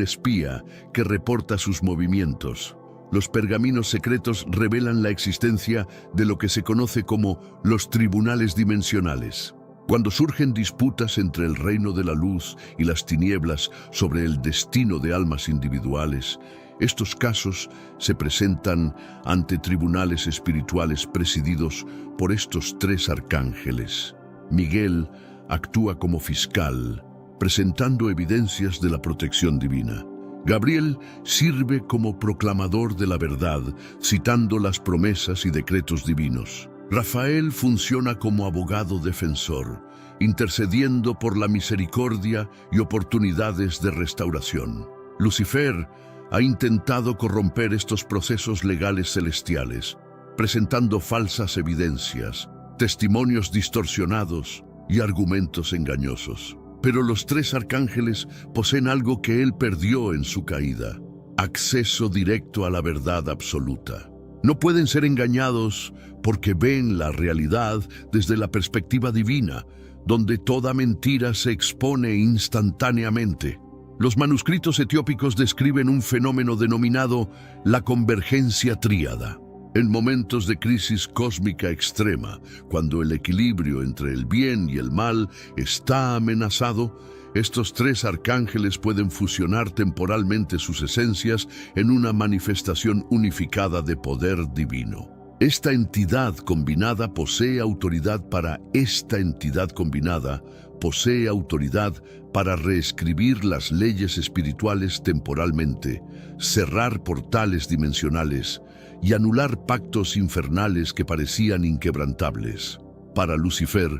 espía que reporta sus movimientos. Los pergaminos secretos revelan la existencia de lo que se conoce como los tribunales dimensionales. Cuando surgen disputas entre el reino de la luz y las tinieblas sobre el destino de almas individuales, estos casos se presentan ante tribunales espirituales presididos por estos tres arcángeles. Miguel actúa como fiscal, presentando evidencias de la protección divina. Gabriel sirve como proclamador de la verdad, citando las promesas y decretos divinos. Rafael funciona como abogado defensor, intercediendo por la misericordia y oportunidades de restauración. Lucifer ha intentado corromper estos procesos legales celestiales, presentando falsas evidencias, testimonios distorsionados y argumentos engañosos. Pero los tres arcángeles poseen algo que él perdió en su caída: acceso directo a la verdad absoluta. No pueden ser engañados porque ven la realidad desde la perspectiva divina, donde toda mentira se expone instantáneamente. Los manuscritos etiópicos describen un fenómeno denominado la convergencia tríada. En momentos de crisis cósmica extrema, cuando el equilibrio entre el bien y el mal está amenazado, estos tres arcángeles pueden fusionar temporalmente sus esencias en una manifestación unificada de poder divino. Esta entidad combinada posee autoridad para reescribir las leyes espirituales temporalmente, cerrar portales dimensionales y anular pactos infernales que parecían inquebrantables. Para Lucifer,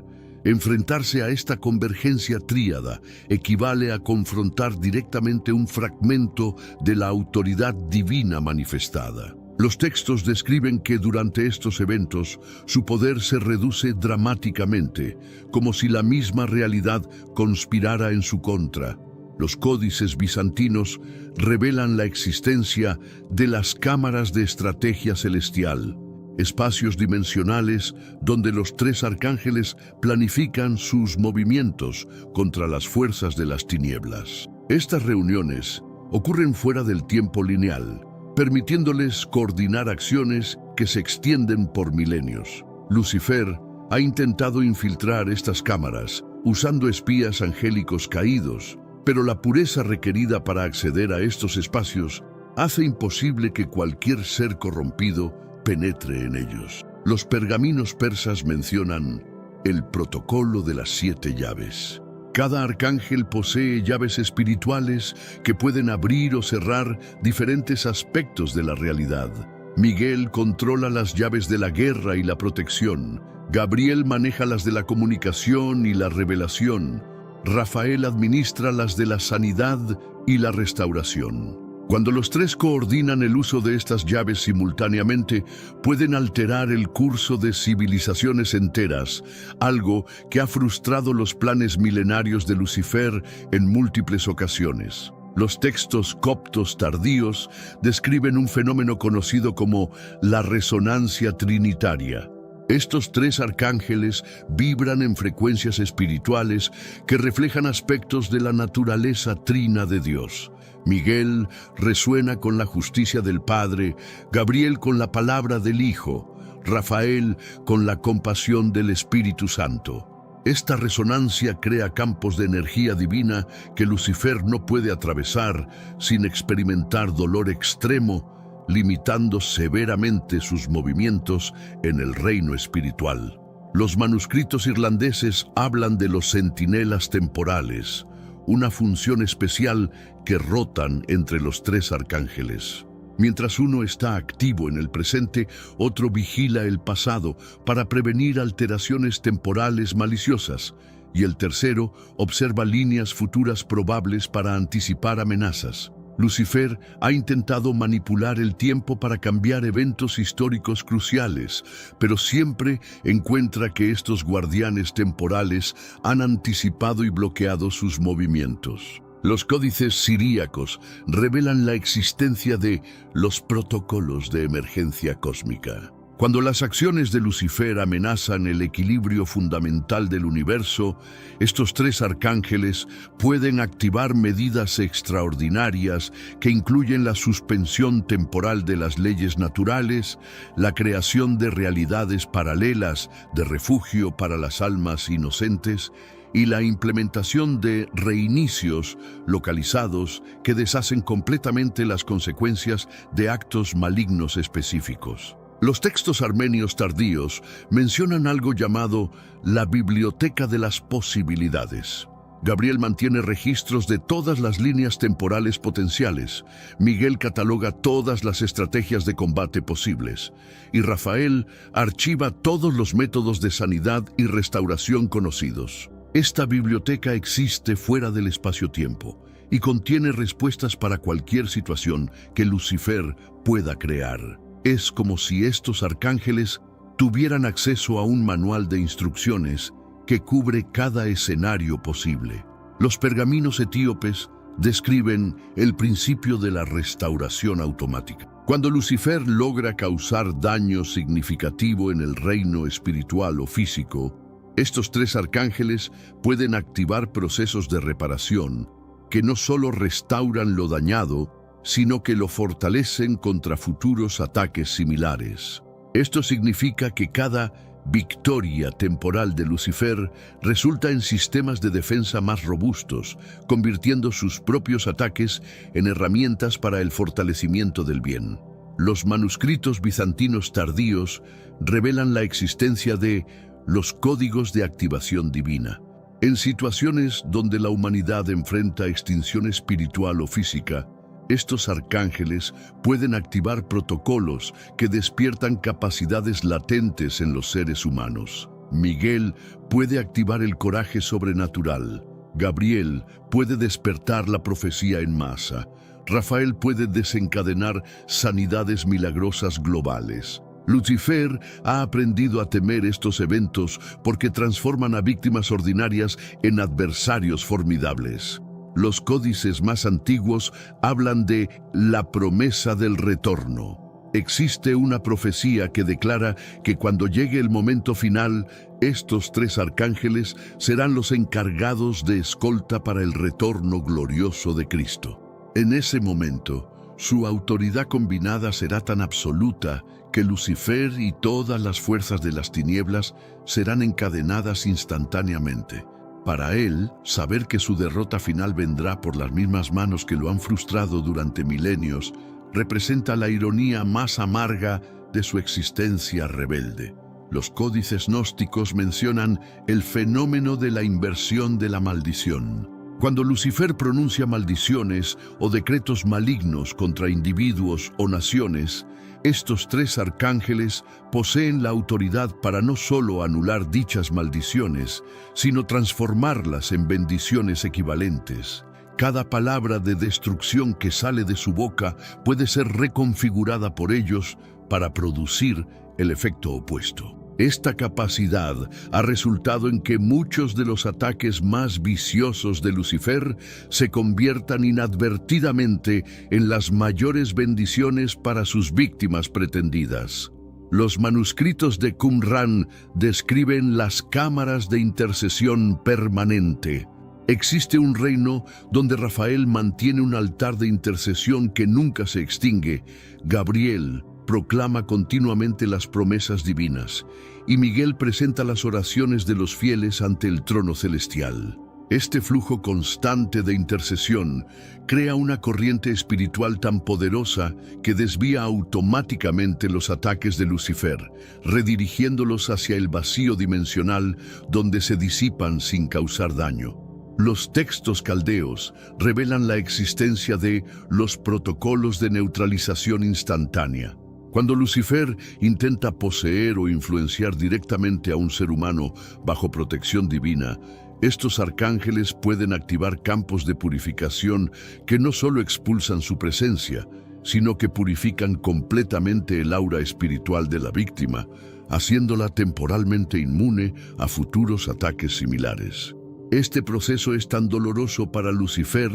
enfrentarse a esta convergencia tríada equivale a confrontar directamente un fragmento de la autoridad divina manifestada. Los textos describen que durante estos eventos su poder se reduce dramáticamente, como si la misma realidad conspirara en su contra. Los códices bizantinos revelan la existencia de las cámaras de estrategia celestial, espacios dimensionales donde los tres arcángeles planifican sus movimientos contra las fuerzas de las tinieblas. Estas reuniones ocurren fuera del tiempo lineal, permitiéndoles coordinar acciones que se extienden por milenios. Lucifer ha intentado infiltrar estas cámaras usando espías angélicos caídos, pero la pureza requerida para acceder a estos espacios hace imposible que cualquier ser corrompido penetre en ellos. Los pergaminos persas mencionan el protocolo de las 7 llaves. Cada arcángel posee llaves espirituales que pueden abrir o cerrar diferentes aspectos de la realidad. Miguel controla las llaves de la guerra y la protección. Gabriel maneja las de la comunicación y la revelación. Rafael administra las de la sanidad y la restauración. Cuando los tres coordinan el uso de estas llaves simultáneamente, pueden alterar el curso de civilizaciones enteras, algo que ha frustrado los planes milenarios de Lucifer en múltiples ocasiones. Los textos coptos tardíos describen un fenómeno conocido como la resonancia trinitaria. Estos tres arcángeles vibran en frecuencias espirituales que reflejan aspectos de la naturaleza trina de Dios. Miguel resuena con la justicia del Padre, Gabriel con la palabra del Hijo, Rafael con la compasión del Espíritu Santo. Esta resonancia crea campos de energía divina que Lucifer no puede atravesar sin experimentar dolor extremo, limitando severamente sus movimientos en el reino espiritual. Los manuscritos irlandeses hablan de los centinelas temporales, una función especial que rotan entre los tres arcángeles. Mientras uno está activo en el presente, otro vigila el pasado para prevenir alteraciones temporales maliciosas, y el tercero observa líneas futuras probables para anticipar amenazas. Lucifer ha intentado manipular el tiempo para cambiar eventos históricos cruciales, pero siempre encuentra que estos guardianes temporales han anticipado y bloqueado sus movimientos. Los códices siríacos revelan la existencia de los protocolos de emergencia cósmica. Cuando las acciones de Lucifer amenazan el equilibrio fundamental del universo, estos tres arcángeles pueden activar medidas extraordinarias que incluyen la suspensión temporal de las leyes naturales, la creación de realidades paralelas de refugio para las almas inocentes y la implementación de reinicios localizados que deshacen completamente las consecuencias de actos malignos específicos. Los textos armenios tardíos mencionan algo llamado la Biblioteca de las Posibilidades. Gabriel mantiene registros de todas las líneas temporales potenciales. Miguel cataloga todas las estrategias de combate posibles. Y Rafael archiva todos los métodos de sanidad y restauración conocidos. Esta biblioteca existe fuera del espacio-tiempo y contiene respuestas para cualquier situación que Lucifer pueda crear. Es como si estos arcángeles tuvieran acceso a un manual de instrucciones que cubre cada escenario posible. Los pergaminos etíopes describen el principio de la restauración automática. Cuando Lucifer logra causar daño significativo en el reino espiritual o físico, estos tres arcángeles pueden activar procesos de reparación que no solo restauran lo dañado, sino que lo fortalecen contra futuros ataques similares. Esto significa que cada victoria temporal de Lucifer resulta en sistemas de defensa más robustos, convirtiendo sus propios ataques en herramientas para el fortalecimiento del bien. Los manuscritos bizantinos tardíos revelan la existencia de los códigos de activación divina. En situaciones donde la humanidad enfrenta extinción espiritual o física, estos arcángeles pueden activar protocolos que despiertan capacidades latentes en los seres humanos. Miguel puede activar el coraje sobrenatural. Gabriel puede despertar la profecía en masa. Rafael puede desencadenar sanidades milagrosas globales. Lucifer ha aprendido a temer estos eventos porque transforman a víctimas ordinarias en adversarios formidables. Los códices más antiguos hablan de la promesa del retorno. Existe una profecía que declara que cuando llegue el momento final, estos tres arcángeles serán los encargados de escolta para el retorno glorioso de Cristo. En ese momento, su autoridad combinada será tan absoluta que Lucifer y todas las fuerzas de las tinieblas serán encadenadas instantáneamente. Para él, saber que su derrota final vendrá por las mismas manos que lo han frustrado durante milenios representa la ironía más amarga de su existencia rebelde. Los códices gnósticos mencionan el fenómeno de la inversión de la maldición. Cuando Lucifer pronuncia maldiciones o decretos malignos contra individuos o naciones, estos tres arcángeles poseen la autoridad para no solo anular dichas maldiciones, sino transformarlas en bendiciones equivalentes. Cada palabra de destrucción que sale de su boca puede ser reconfigurada por ellos para producir el efecto opuesto. Esta capacidad ha resultado en que muchos de los ataques más viciosos de Lucifer se conviertan inadvertidamente en las mayores bendiciones para sus víctimas pretendidas. Los manuscritos de Qumran describen las cámaras de intercesión permanente. Existe un reino donde Rafael mantiene un altar de intercesión que nunca se extingue. Gabriel proclama continuamente las promesas divinas, y Miguel presenta las oraciones de los fieles ante el trono celestial. Este flujo constante de intercesión crea una corriente espiritual tan poderosa que desvía automáticamente los ataques de Lucifer, redirigiéndolos hacia el vacío dimensional donde se disipan sin causar daño. Los textos caldeos revelan la existencia de los protocolos de neutralización instantánea. Cuando Lucifer intenta poseer o influenciar directamente a un ser humano bajo protección divina, estos arcángeles pueden activar campos de purificación que no solo expulsan su presencia, sino que purifican completamente el aura espiritual de la víctima, haciéndola temporalmente inmune a futuros ataques similares. Este proceso es tan doloroso para Lucifer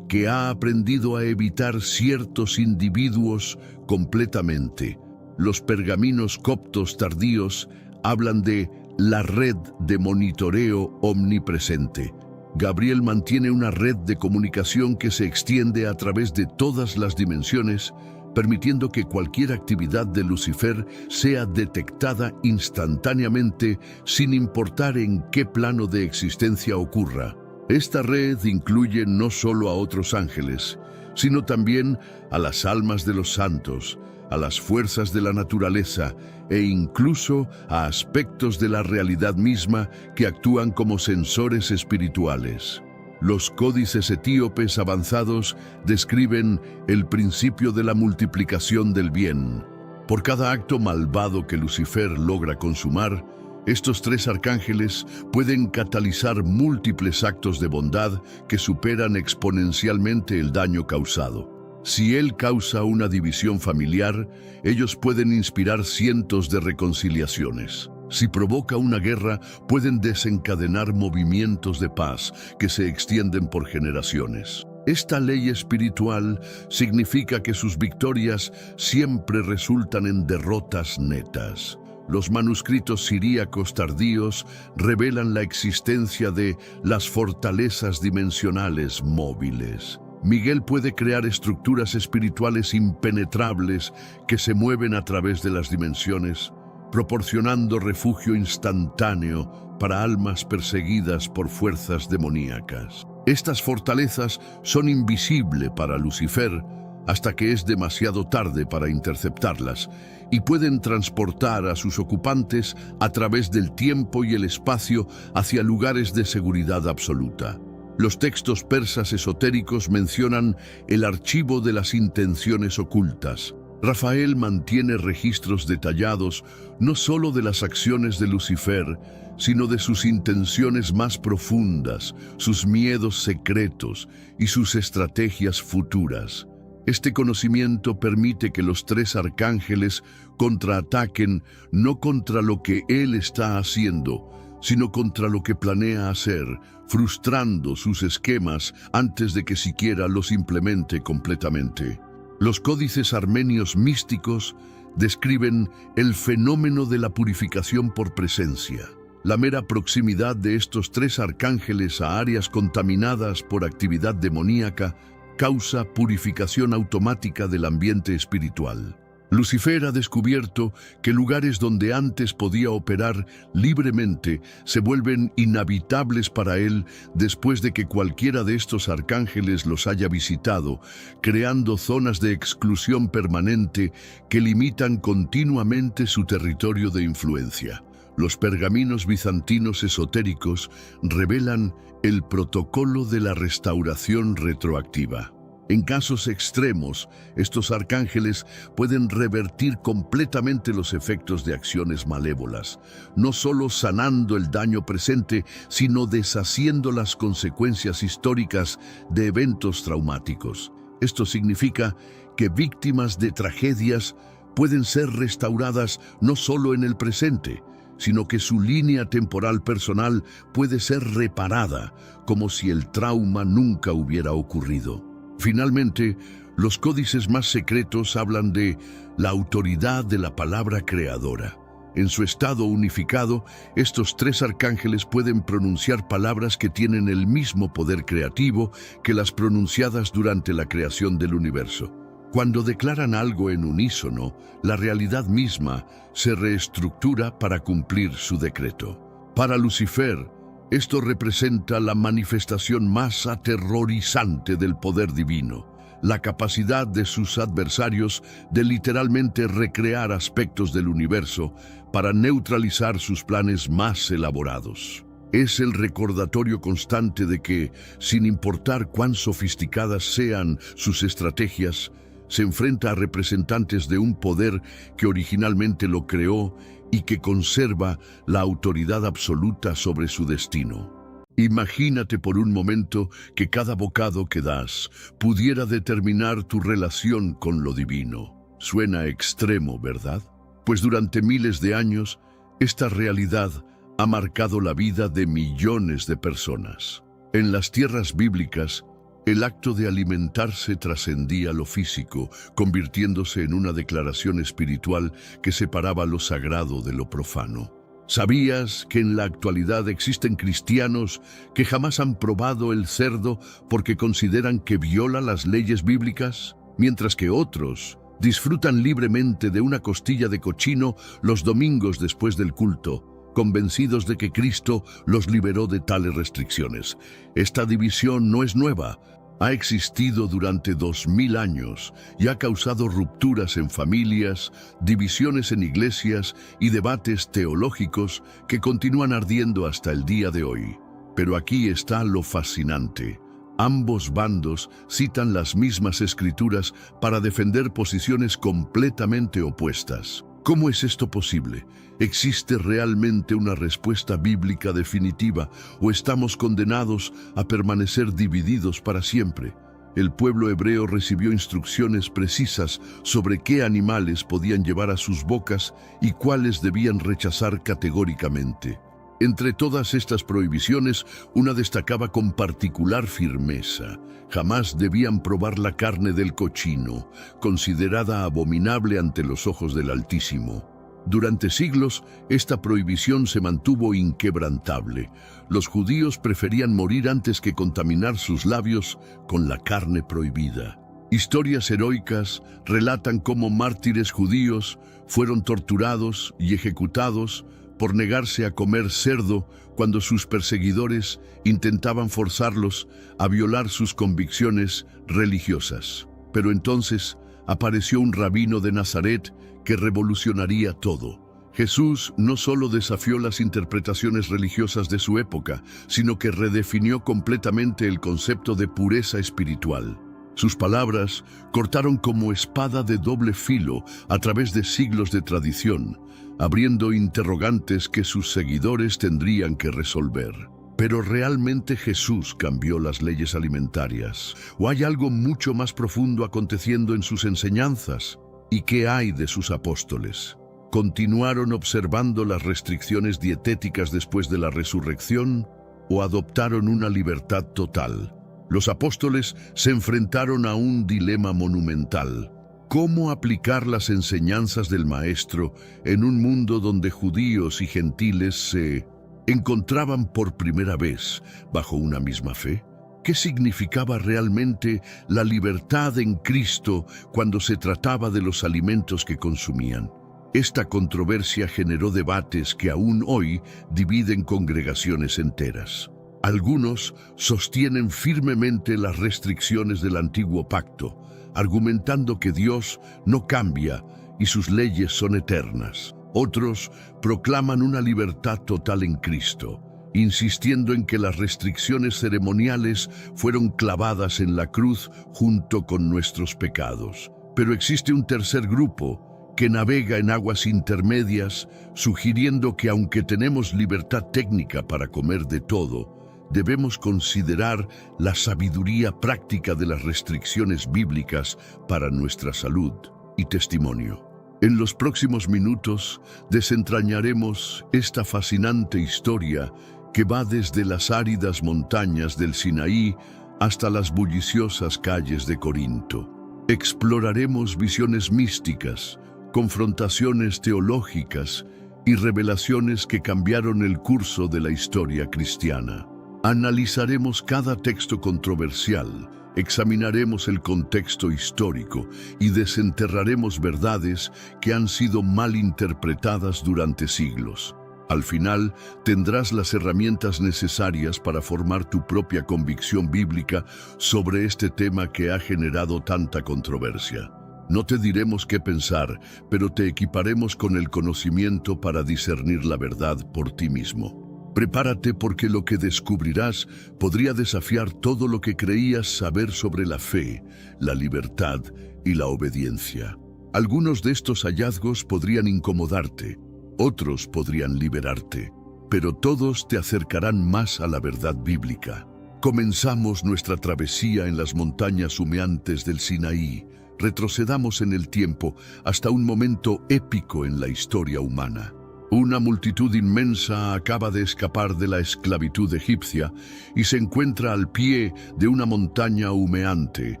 que ha aprendido a evitar ciertos individuos completamente, Los pergaminos coptos tardíos hablan de la red de monitoreo omnipresente. Gabriel mantiene una red de comunicación que se extiende a través de todas las dimensiones, permitiendo que cualquier actividad de Lucifer sea detectada instantáneamente sin importar en qué plano de existencia ocurra. Esta red incluye no solo a otros ángeles, sino también a las almas de los santos, a las fuerzas de la naturaleza e incluso a aspectos de la realidad misma que actúan como sensores espirituales. Los códices etíopes avanzados describen el principio de la multiplicación del bien. Por cada acto malvado que Lucifer logra consumar, estos tres arcángeles pueden catalizar múltiples actos de bondad que superan exponencialmente el daño causado. Si él causa una división familiar, ellos pueden inspirar cientos de reconciliaciones. Si provoca una guerra, pueden desencadenar movimientos de paz que se extienden por generaciones. Esta ley espiritual significa que sus victorias siempre resultan en derrotas netas. Los manuscritos siríacos tardíos revelan la existencia de las fortalezas dimensionales móviles. Miguel puede crear estructuras espirituales impenetrables que se mueven a través de las dimensiones, proporcionando refugio instantáneo para almas perseguidas por fuerzas demoníacas. Estas fortalezas son invisibles para Lucifer hasta que es demasiado tarde para interceptarlas y pueden transportar a sus ocupantes a través del tiempo y el espacio hacia lugares de seguridad absoluta. Los textos persas esotéricos mencionan el archivo de las intenciones ocultas. Rafael mantiene registros detallados no solo de las acciones de Lucifer, sino de sus intenciones más profundas, sus miedos secretos y sus estrategias futuras. Este conocimiento permite que los tres arcángeles contraataquen no contra lo que él está haciendo, sino contra lo que planea hacer, frustrando sus esquemas antes de que siquiera los implemente completamente. Los códices armenios místicos describen el fenómeno de la purificación por presencia. La mera proximidad de estos tres arcángeles a áreas contaminadas por actividad demoníaca causa purificación automática del ambiente espiritual. Lucifer ha descubierto que lugares donde antes podía operar libremente se vuelven inhabitables para él después de que cualquiera de estos arcángeles los haya visitado, creando zonas de exclusión permanente que limitan continuamente su territorio de influencia. Los pergaminos bizantinos esotéricos revelan el protocolo de la restauración retroactiva. En casos extremos, estos arcángeles pueden revertir completamente los efectos de acciones malévolas, no solo sanando el daño presente, sino deshaciendo las consecuencias históricas de eventos traumáticos. Esto significa que víctimas de tragedias pueden ser restauradas no solo en el presente, sino que su línea temporal personal puede ser reparada, como si el trauma nunca hubiera ocurrido. Finalmente, los códices más secretos hablan de la autoridad de la palabra creadora. En su estado unificado, estos tres arcángeles pueden pronunciar palabras que tienen el mismo poder creativo que las pronunciadas durante la creación del universo. Cuando declaran algo en unísono, la realidad misma se reestructura para cumplir su decreto. Para Lucifer, esto representa la manifestación más aterrorizante del poder divino, la capacidad de sus adversarios de literalmente recrear aspectos del universo para neutralizar sus planes más elaborados. Es el recordatorio constante de que, sin importar cuán sofisticadas sean sus estrategias, se enfrenta a representantes de un poder que originalmente lo creó y que conserva la autoridad absoluta sobre su destino. Imagínate por un momento que cada bocado que das pudiera determinar tu relación con lo divino. Suena extremo, ¿verdad? Pues durante miles de años, esta realidad ha marcado la vida de millones de personas. En las tierras bíblicas, El acto de alimentarse trascendía lo físico, convirtiéndose en una declaración espiritual que separaba lo sagrado de lo profano. ¿Sabías que en la actualidad existen cristianos que jamás han probado el cerdo porque consideran que viola las leyes bíblicas? Mientras que otros disfrutan libremente de una costilla de cochino los domingos después del culto, convencidos de que Cristo los liberó de tales restricciones. Esta división no es nueva. Ha existido durante 2000 años y ha causado rupturas en familias, divisiones en iglesias y debates teológicos que continúan ardiendo hasta el día de hoy. Pero aquí está lo fascinante. Ambos bandos citan las mismas escrituras para defender posiciones completamente opuestas. ¿Cómo es esto posible? ¿Existe realmente una respuesta bíblica definitiva o estamos condenados a permanecer divididos para siempre? El pueblo hebreo recibió instrucciones precisas sobre qué animales podían llevar a sus bocas y cuáles debían rechazar categóricamente. Entre todas estas prohibiciones, una destacaba con particular firmeza. Jamás debían probar la carne del cochino, considerada abominable ante los ojos del Altísimo. Durante siglos, esta prohibición se mantuvo inquebrantable. Los judíos preferían morir antes que contaminar sus labios con la carne prohibida. Historias heroicas relatan cómo mártires judíos fueron torturados y ejecutados por negarse a comer cerdo cuando sus perseguidores intentaban forzarlos a violar sus convicciones religiosas. Pero entonces apareció un rabino de Nazaret que revolucionaría todo. Jesús no solo desafió las interpretaciones religiosas de su época, sino que redefinió completamente el concepto de pureza espiritual. Sus palabras cortaron como espada de doble filo a través de siglos de tradición, abriendo interrogantes que sus seguidores tendrían que resolver. ¿Pero realmente Jesús cambió las leyes alimentarias? ¿O hay algo mucho más profundo aconteciendo en sus enseñanzas? ¿Y qué hay de sus apóstoles? ¿Continuaron observando las restricciones dietéticas después de la resurrección o adoptaron una libertad total? Los apóstoles se enfrentaron a un dilema monumental. ¿Cómo aplicar las enseñanzas del Maestro en un mundo donde judíos y gentiles se encontraban por primera vez bajo una misma fe? ¿Qué significaba realmente la libertad en Cristo cuando se trataba de los alimentos que consumían? Esta controversia generó debates que aún hoy dividen congregaciones enteras. Algunos sostienen firmemente las restricciones del antiguo pacto, argumentando que Dios no cambia y sus leyes son eternas. Otros proclaman una libertad total en Cristo, insistiendo en que las restricciones ceremoniales fueron clavadas en la cruz junto con nuestros pecados. Pero existe un tercer grupo que navega en aguas intermedias, sugiriendo que aunque tenemos libertad técnica para comer de todo, debemos considerar la sabiduría práctica de las restricciones bíblicas para nuestra salud y testimonio. En los próximos minutos desentrañaremos esta fascinante historia que va desde las áridas montañas del Sinaí hasta las bulliciosas calles de Corinto. Exploraremos visiones místicas, confrontaciones teológicas y revelaciones que cambiaron el curso de la historia cristiana. Analizaremos cada texto controversial, examinaremos el contexto histórico y desenterraremos verdades que han sido mal interpretadas durante siglos. Al final, tendrás las herramientas necesarias para formar tu propia convicción bíblica sobre este tema que ha generado tanta controversia. No te diremos qué pensar, pero te equiparemos con el conocimiento para discernir la verdad por ti mismo. Prepárate porque lo que descubrirás podría desafiar todo lo que creías saber sobre la fe, la libertad y la obediencia. Algunos de estos hallazgos podrían incomodarte, otros podrían liberarte, pero todos te acercarán más a la verdad bíblica. Comenzamos nuestra travesía en las montañas humeantes del Sinaí. Retrocedamos en el tiempo hasta un momento épico en la historia humana. Una multitud inmensa acaba de escapar de la esclavitud egipcia y se encuentra al pie de una montaña humeante.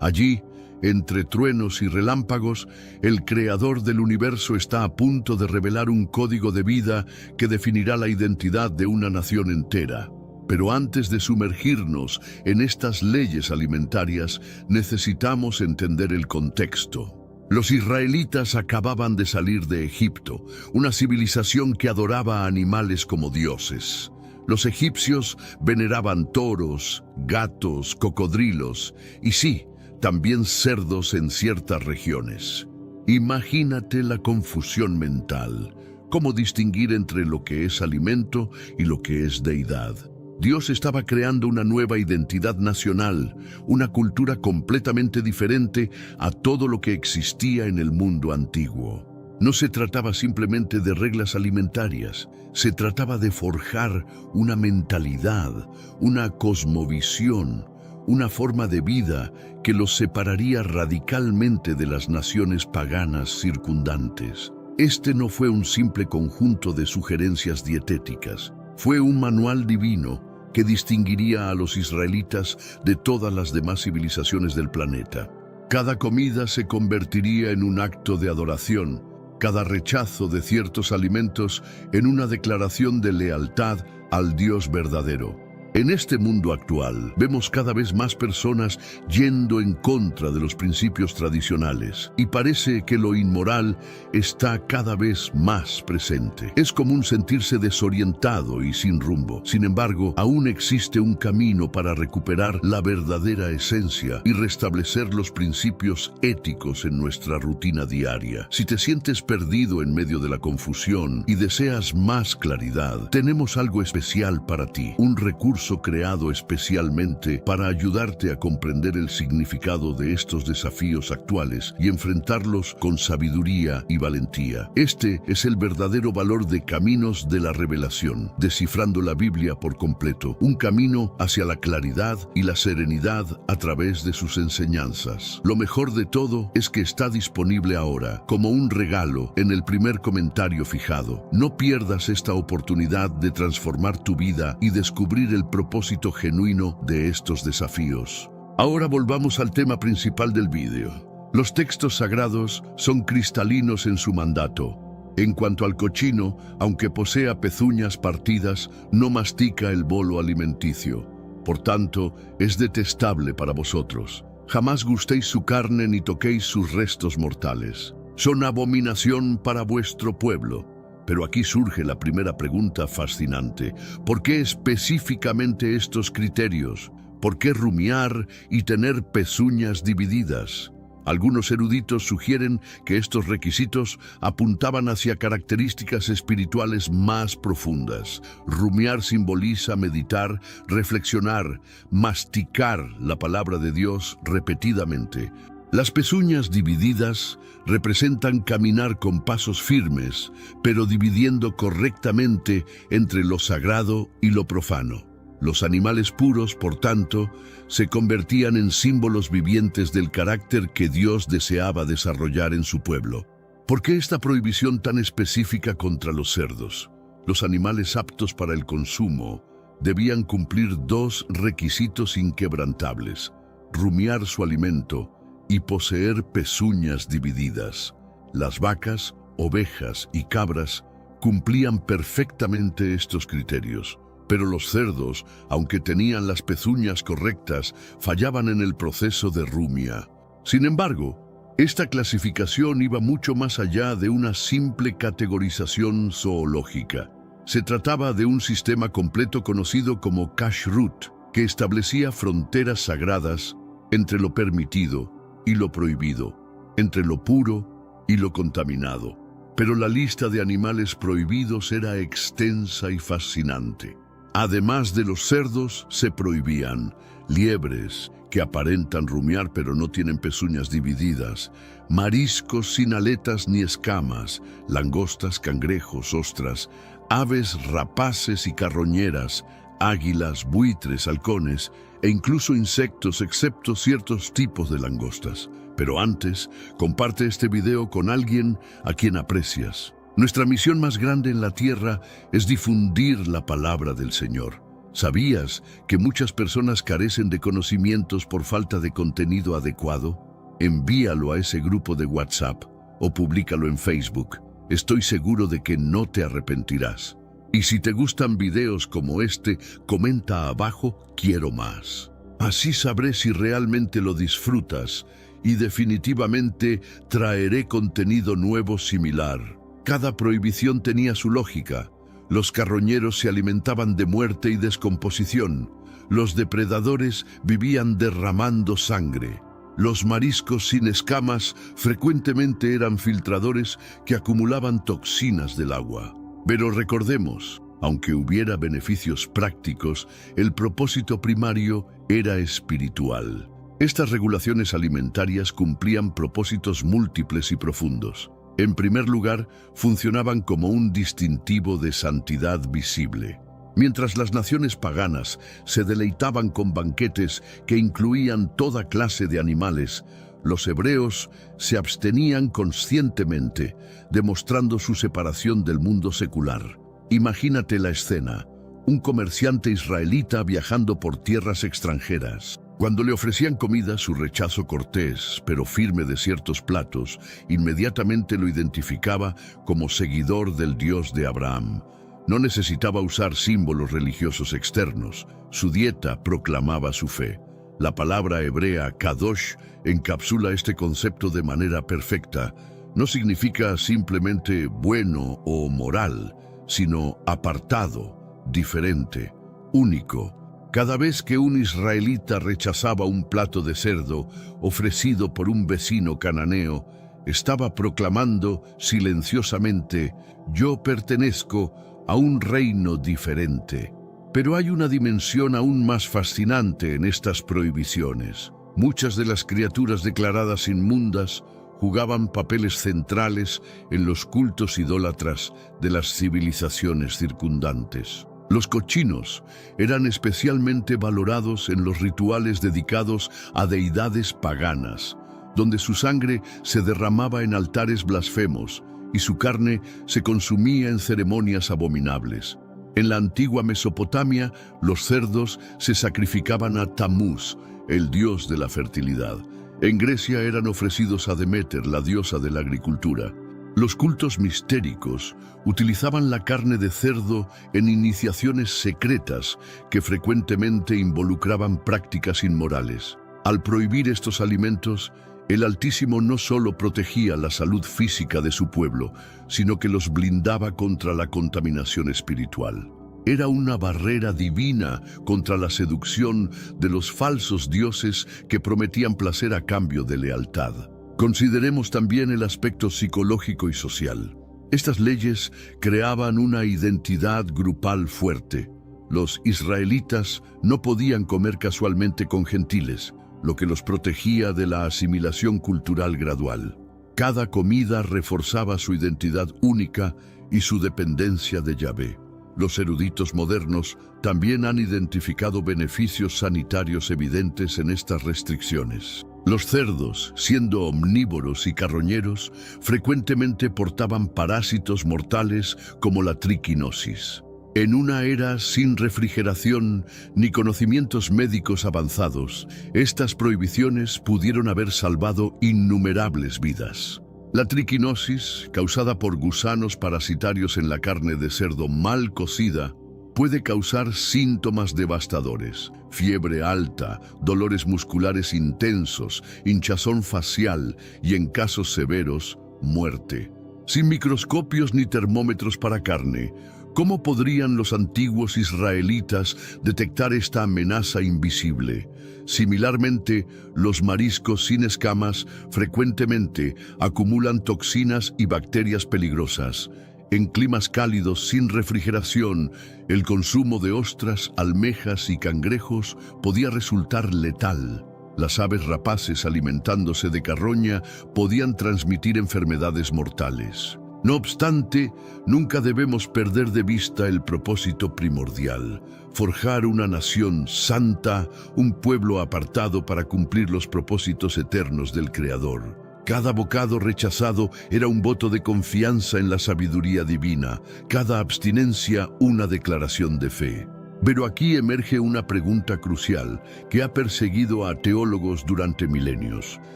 Allí, entre truenos y relámpagos, el creador del universo está a punto de revelar un código de vida que definirá la identidad de una nación entera. Pero antes de sumergirnos en estas leyes alimentarias, necesitamos entender el contexto. Los israelitas acababan de salir de Egipto, una civilización que adoraba a animales como dioses. Los egipcios veneraban toros, gatos, cocodrilos y sí, también cerdos en ciertas regiones. Imagínate la confusión mental. ¿Cómo distinguir entre lo que es alimento y lo que es deidad? Dios estaba creando una nueva identidad nacional, una cultura completamente diferente a todo lo que existía en el mundo antiguo. No se trataba simplemente de reglas alimentarias, se trataba de forjar una mentalidad, una cosmovisión, una forma de vida que los separaría radicalmente de las naciones paganas circundantes. Este no fue un simple conjunto de sugerencias dietéticas, fue un manual divino que distinguiría a los israelitas de todas las demás civilizaciones del planeta. Cada comida se convertiría en un acto de adoración, cada rechazo de ciertos alimentos en una declaración de lealtad al Dios verdadero. En este mundo actual, vemos cada vez más personas yendo en contra de los principios tradicionales y parece que lo inmoral está cada vez más presente. Es común sentirse desorientado y sin rumbo. Sin embargo, aún existe un camino para recuperar la verdadera esencia y restablecer los principios éticos en nuestra rutina diaria. Si te sientes perdido en medio de la confusión y deseas más claridad, tenemos algo especial para ti, un recurso creado especialmente para ayudarte a comprender el significado de estos desafíos actuales y enfrentarlos con sabiduría y valentía. Este es el verdadero valor de Caminos de la Revelación, descifrando la Biblia por completo, un camino hacia la claridad y la serenidad a través de sus enseñanzas. Lo mejor de todo es que está disponible ahora, como un regalo, en el primer comentario fijado. No pierdas esta oportunidad de transformar tu vida y descubrir el propósito genuino de estos desafíos. Ahora volvamos al tema principal del vídeo. Los textos sagrados son cristalinos en su mandato. En cuanto al cochino, aunque posea pezuñas partidas, no mastica el bolo alimenticio. Por tanto, es detestable para vosotros. Jamás gustéis su carne ni toquéis sus restos mortales. Son abominación para vuestro pueblo. Pero aquí surge la primera pregunta fascinante. ¿Por qué específicamente estos criterios? ¿Por qué rumiar y tener pezuñas divididas? Algunos eruditos sugieren que estos requisitos apuntaban hacia características espirituales más profundas. Rumiar simboliza meditar, reflexionar, masticar la palabra de Dios repetidamente. Las pezuñas divididas representan caminar con pasos firmes, pero dividiendo correctamente entre lo sagrado y lo profano. Los animales puros, por tanto, se convertían en símbolos vivientes del carácter que Dios deseaba desarrollar en su pueblo. ¿Por qué esta prohibición tan específica contra los cerdos? Los animales aptos para el consumo debían cumplir dos requisitos inquebrantables: rumiar su alimento y poseer pezuñas divididas. Las vacas, ovejas y cabras cumplían perfectamente estos criterios, pero los cerdos, aunque tenían las pezuñas correctas, fallaban en el proceso de rumia. Sin embargo, esta clasificación iba mucho más allá de una simple categorización zoológica. Se trataba de un sistema completo conocido como kashrut, que establecía fronteras sagradas entre lo permitido y lo prohibido, entre lo puro y lo contaminado. Pero la lista de animales prohibidos era extensa y fascinante. Además de los cerdos, se prohibían liebres, que aparentan rumiar pero no tienen pezuñas divididas, mariscos sin aletas ni escamas, langostas, cangrejos, ostras, aves rapaces y carroñeras, águilas, buitres, halcones e incluso insectos, excepto ciertos tipos de langostas. Pero antes, comparte este video con alguien a quien aprecias. Nuestra misión más grande en la tierra es difundir la palabra del Señor. ¿Sabías que muchas personas carecen de conocimientos por falta de contenido adecuado? Envíalo a ese grupo de WhatsApp o públicalo en Facebook. Estoy seguro de que no te arrepentirás. Y si te gustan videos como este, comenta abajo "quiero más". Así sabré si realmente lo disfrutas y definitivamente traeré contenido nuevo similar. Cada prohibición tenía su lógica. Los carroñeros se alimentaban de muerte y descomposición. Los depredadores vivían derramando sangre. Los mariscos sin escamas frecuentemente eran filtradores que acumulaban toxinas del agua. Pero recordemos, aunque hubiera beneficios prácticos, el propósito primario era espiritual. Estas regulaciones alimentarias cumplían propósitos múltiples y profundos. En primer lugar, funcionaban como un distintivo de santidad visible. Mientras las naciones paganas se deleitaban con banquetes que incluían toda clase de animales, los hebreos se abstenían conscientemente, demostrando su separación del mundo secular. Imagínate la escena: un comerciante israelita viajando por tierras extranjeras. Cuando le ofrecían comida, su rechazo cortés, pero firme de ciertos platos, inmediatamente lo identificaba como seguidor del Dios de Abraham. No necesitaba usar símbolos religiosos externos. Su dieta proclamaba su fe. La palabra hebrea kadosh encapsula este concepto de manera perfecta. No significa simplemente bueno o moral, sino apartado, diferente, único. Cada vez que un israelita rechazaba un plato de cerdo ofrecido por un vecino cananeo, estaba proclamando silenciosamente: yo pertenezco a un reino diferente. Pero hay una dimensión aún más fascinante en estas prohibiciones. Muchas de las criaturas declaradas inmundas jugaban papeles centrales en los cultos idólatras de las civilizaciones circundantes. Los cochinos eran especialmente valorados en los rituales dedicados a deidades paganas, donde su sangre se derramaba en altares blasfemos y su carne se consumía en ceremonias abominables. En la antigua Mesopotamia, los cerdos se sacrificaban a Tamuz, el dios de la fertilidad. En Grecia eran ofrecidos a Deméter, la diosa de la agricultura. Los cultos mistéricos utilizaban la carne de cerdo en iniciaciones secretas que frecuentemente involucraban prácticas inmorales. Al prohibir estos alimentos, el Altísimo no solo protegía la salud física de su pueblo, sino que los blindaba contra la contaminación espiritual. Era una barrera divina contra la seducción de los falsos dioses que prometían placer a cambio de lealtad. Consideremos también el aspecto psicológico y social. Estas leyes creaban una identidad grupal fuerte. Los israelitas no podían comer casualmente con gentiles, lo que los protegía de la asimilación cultural gradual. Cada comida reforzaba su identidad única y su dependencia de Yahvé. Los eruditos modernos también han identificado beneficios sanitarios evidentes en estas restricciones. Los cerdos, siendo omnívoros y carroñeros, frecuentemente portaban parásitos mortales como la triquinosis. En una era sin refrigeración ni conocimientos médicos avanzados, estas prohibiciones pudieron haber salvado innumerables vidas. La triquinosis, causada por gusanos parasitarios en la carne de cerdo mal cocida, puede causar síntomas devastadores: fiebre alta, dolores musculares intensos, hinchazón facial y, en casos severos, muerte. Sin microscopios ni termómetros para carne, ¿cómo podrían los antiguos israelitas detectar esta amenaza invisible? Similarmente, los mariscos sin escamas frecuentemente acumulan toxinas y bacterias peligrosas. En climas cálidos sin refrigeración, el consumo de ostras, almejas y cangrejos podía resultar letal. Las aves rapaces alimentándose de carroña podían transmitir enfermedades mortales. No obstante, nunca debemos perder de vista el propósito primordial: forjar una nación santa, un pueblo apartado para cumplir los propósitos eternos del Creador. Cada bocado rechazado era un voto de confianza en la sabiduría divina, cada abstinencia una declaración de fe. Pero aquí emerge una pregunta crucial que ha perseguido a teólogos durante milenios.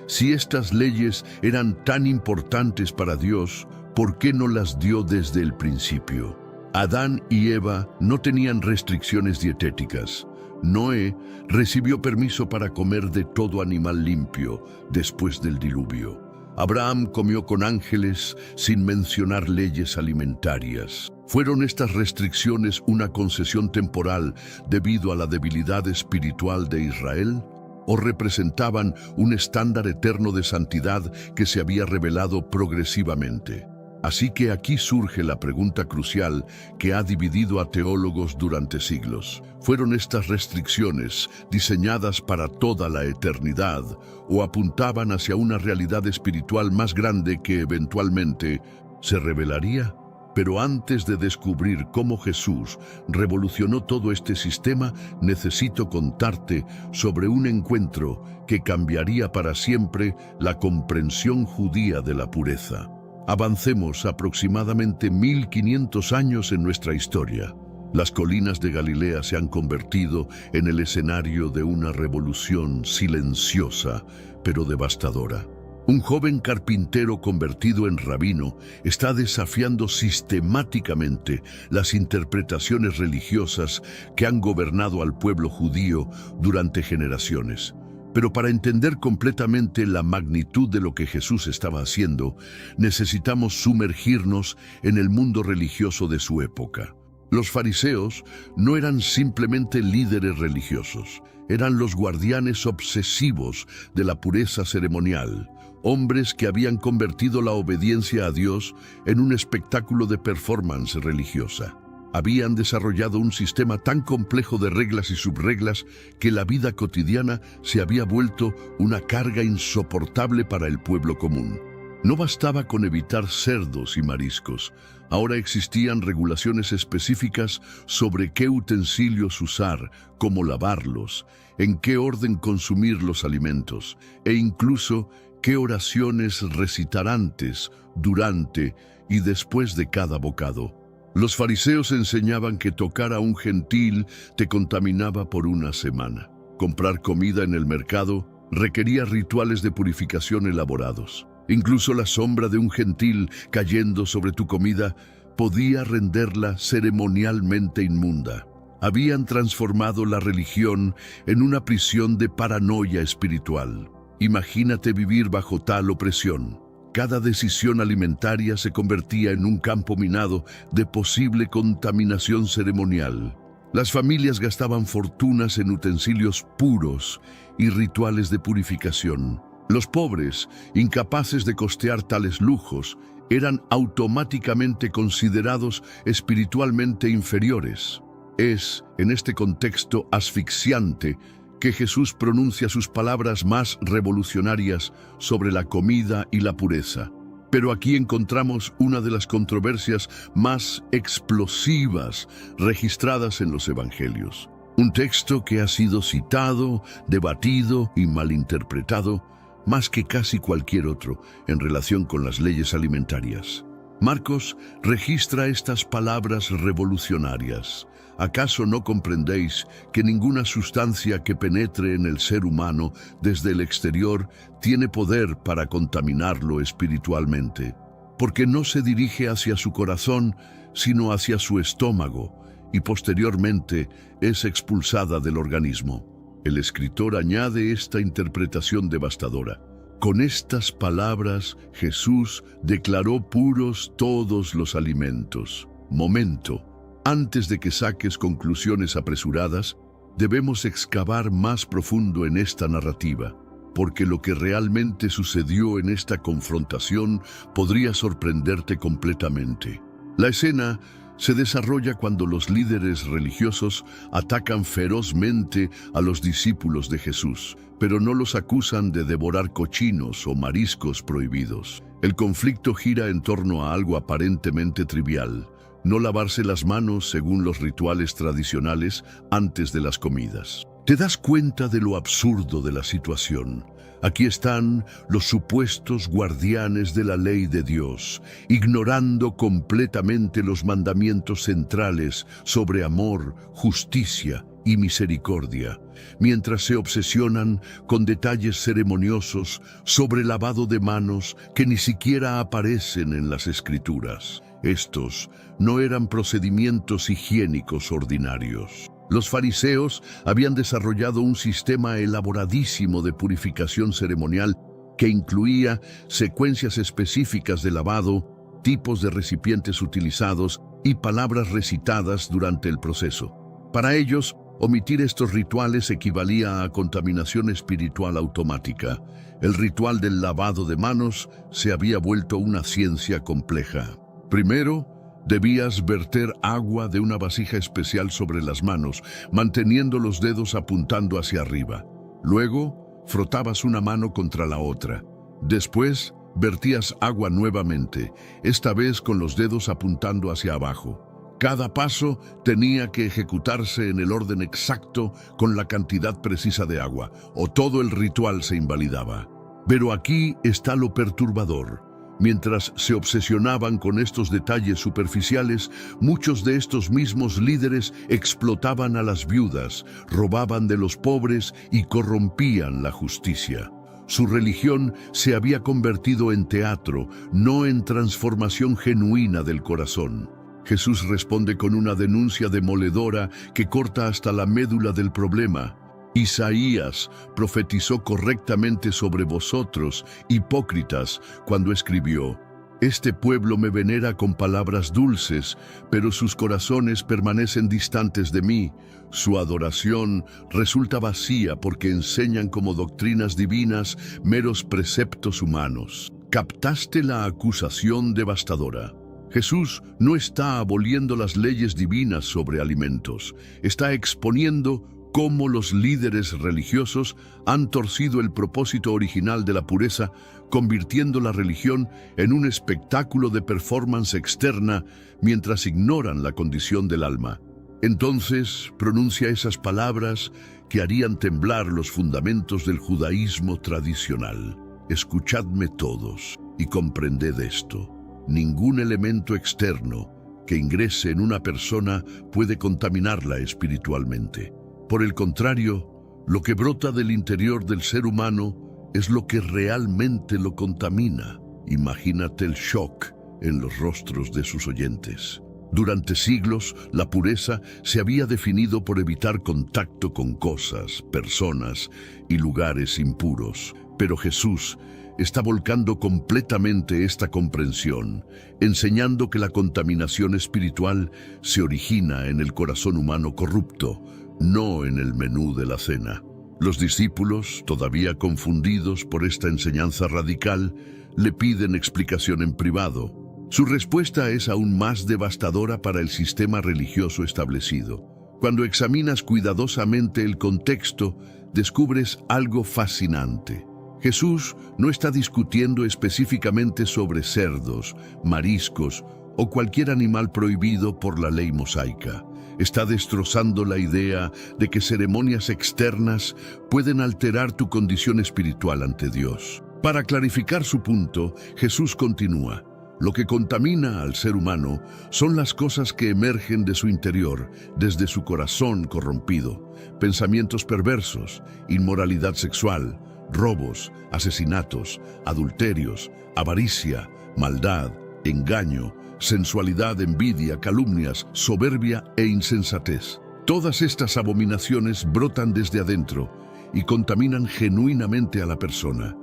Si estas leyes eran tan importantes para Dios, ¿por qué no las dio desde el principio? Adán y Eva no tenían restricciones dietéticas. Noé recibió permiso para comer de todo animal limpio después del diluvio. Abraham comió con ángeles sin mencionar leyes alimentarias. ¿Fueron estas restricciones una concesión temporal debido a la debilidad espiritual de Israel? ¿O representaban un estándar eterno de santidad que se había revelado progresivamente? Así que aquí surge la pregunta crucial que ha dividido a teólogos durante siglos. ¿Fueron estas restricciones diseñadas para toda la eternidad o apuntaban hacia una realidad espiritual más grande que eventualmente se revelaría? Pero antes de descubrir cómo Jesús revolucionó todo este sistema, necesito contarte sobre un encuentro que cambiaría para siempre la comprensión judía de la pureza. Avancemos aproximadamente 1500 años en nuestra historia. Las colinas de Galilea se han convertido en el escenario de una revolución silenciosa, pero devastadora. Un joven carpintero convertido en rabino está desafiando sistemáticamente las interpretaciones religiosas que han gobernado al pueblo judío durante generaciones. Pero para entender completamente la magnitud de lo que Jesús estaba haciendo, necesitamos sumergirnos en el mundo religioso de su época. Los fariseos no eran simplemente líderes religiosos, eran los guardianes obsesivos de la pureza ceremonial, hombres que habían convertido la obediencia a Dios en un espectáculo de performance religiosa. Habían desarrollado un sistema tan complejo de reglas y subreglas que la vida cotidiana se había vuelto una carga insoportable para el pueblo común. No bastaba con evitar cerdos y mariscos. Ahora existían regulaciones específicas sobre qué utensilios usar, cómo lavarlos, en qué orden consumir los alimentos e incluso qué oraciones recitar antes, durante y después de cada bocado. Los fariseos enseñaban que tocar a un gentil te contaminaba por una semana. Comprar comida en el mercado requería rituales de purificación elaborados. Incluso la sombra de un gentil cayendo sobre tu comida podía renderla ceremonialmente inmunda. Habían transformado la religión en una prisión de paranoia espiritual. Imagínate vivir bajo tal opresión. Cada decisión alimentaria se convertía en un campo minado de posible contaminación ceremonial. Las familias gastaban fortunas en utensilios puros y rituales de purificación. Los pobres, incapaces de costear tales lujos, eran automáticamente considerados espiritualmente inferiores. Es, en este contexto asfixiante, que Jesús pronuncia sus palabras más revolucionarias sobre la comida y la pureza. Pero aquí encontramos una de las controversias más explosivas registradas en los evangelios. Un texto que ha sido citado, debatido y malinterpretado más que casi cualquier otro en relación con las leyes alimentarias. Marcos registra estas palabras revolucionarias. ¿Acaso no comprendéis que ninguna sustancia que penetre en el ser humano desde el exterior tiene poder para contaminarlo espiritualmente? Porque no se dirige hacia su corazón, sino hacia su estómago, y posteriormente es expulsada del organismo. El escritor añade esta interpretación devastadora. Con estas palabras, Jesús declaró puros todos los alimentos. Momento. Antes de que saques conclusiones apresuradas, debemos excavar más profundo en esta narrativa, porque lo que realmente sucedió en esta confrontación podría sorprenderte completamente. La escena se desarrolla cuando los líderes religiosos atacan ferozmente a los discípulos de Jesús, pero no los acusan de devorar cochinos o mariscos prohibidos. El conflicto gira en torno a algo aparentemente trivial: no lavarse las manos según los rituales tradicionales antes de las comidas. Te das cuenta de lo absurdo de la situación. Aquí están los supuestos guardianes de la ley de Dios, ignorando completamente los mandamientos centrales sobre amor, justicia y misericordia, mientras se obsesionan con detalles ceremoniosos sobre lavado de manos que ni siquiera aparecen en las Escrituras. Estos no eran procedimientos higiénicos ordinarios. Los fariseos habían desarrollado un sistema elaboradísimo de purificación ceremonial que incluía secuencias específicas de lavado, tipos de recipientes utilizados y palabras recitadas durante el proceso. Para ellos, omitir estos rituales equivalía a contaminación espiritual automática. El ritual del lavado de manos se había vuelto una ciencia compleja. Primero, debías verter agua de una vasija especial sobre las manos, manteniendo los dedos apuntando hacia arriba. Luego, frotabas una mano contra la otra. Después, vertías agua nuevamente, esta vez con los dedos apuntando hacia abajo. Cada paso tenía que ejecutarse en el orden exacto con la cantidad precisa de agua, o todo el ritual se invalidaba. Pero aquí está lo perturbador. Mientras se obsesionaban con estos detalles superficiales, muchos de estos mismos líderes explotaban a las viudas, robaban de los pobres y corrompían la justicia. Su religión se había convertido en teatro, no en transformación genuina del corazón. Jesús responde con una denuncia demoledora que corta hasta la médula del problema. Isaías profetizó correctamente sobre vosotros, hipócritas, cuando escribió: «Este pueblo me venera con palabras dulces, pero sus corazones permanecen distantes de mí. Su adoración resulta vacía porque enseñan como doctrinas divinas meros preceptos humanos». ¿Captaste la acusación devastadora? Jesús no está aboliendo las leyes divinas sobre alimentos, está exponiendo cómo los líderes religiosos han torcido el propósito original de la pureza, convirtiendo la religión en un espectáculo de performance externa mientras ignoran la condición del alma. Entonces pronuncia esas palabras que harían temblar los fundamentos del judaísmo tradicional. Escuchadme todos y comprended esto. Ningún elemento externo que ingrese en una persona puede contaminarla espiritualmente. Por el contrario, lo que brota del interior del ser humano es lo que realmente lo contamina. Imagínate el shock en los rostros de sus oyentes. Durante siglos, la pureza se había definido por evitar contacto con cosas, personas y lugares impuros. Pero Jesús está volcando completamente esta comprensión, enseñando que la contaminación espiritual se origina en el corazón humano corrupto, no en el menú de la cena. Los discípulos, todavía confundidos por esta enseñanza radical, le piden explicación en privado. Su respuesta es aún más devastadora para el sistema religioso establecido. Cuando examinas cuidadosamente el contexto, descubres algo fascinante. Jesús no está discutiendo específicamente sobre cerdos, mariscos o cualquier animal prohibido por la ley mosaica. Está destrozando la idea de que ceremonias externas pueden alterar tu condición espiritual ante Dios. Para clarificar su punto, Jesús continúa: lo que contamina al ser humano son las cosas que emergen de su interior, desde su corazón corrompido. Pensamientos perversos, inmoralidad sexual, robos, asesinatos, adulterios, avaricia, maldad, engaño, sensualidad, envidia, calumnias, soberbia e insensatez. Todas estas abominaciones brotan desde adentro y contaminan genuinamente a la persona.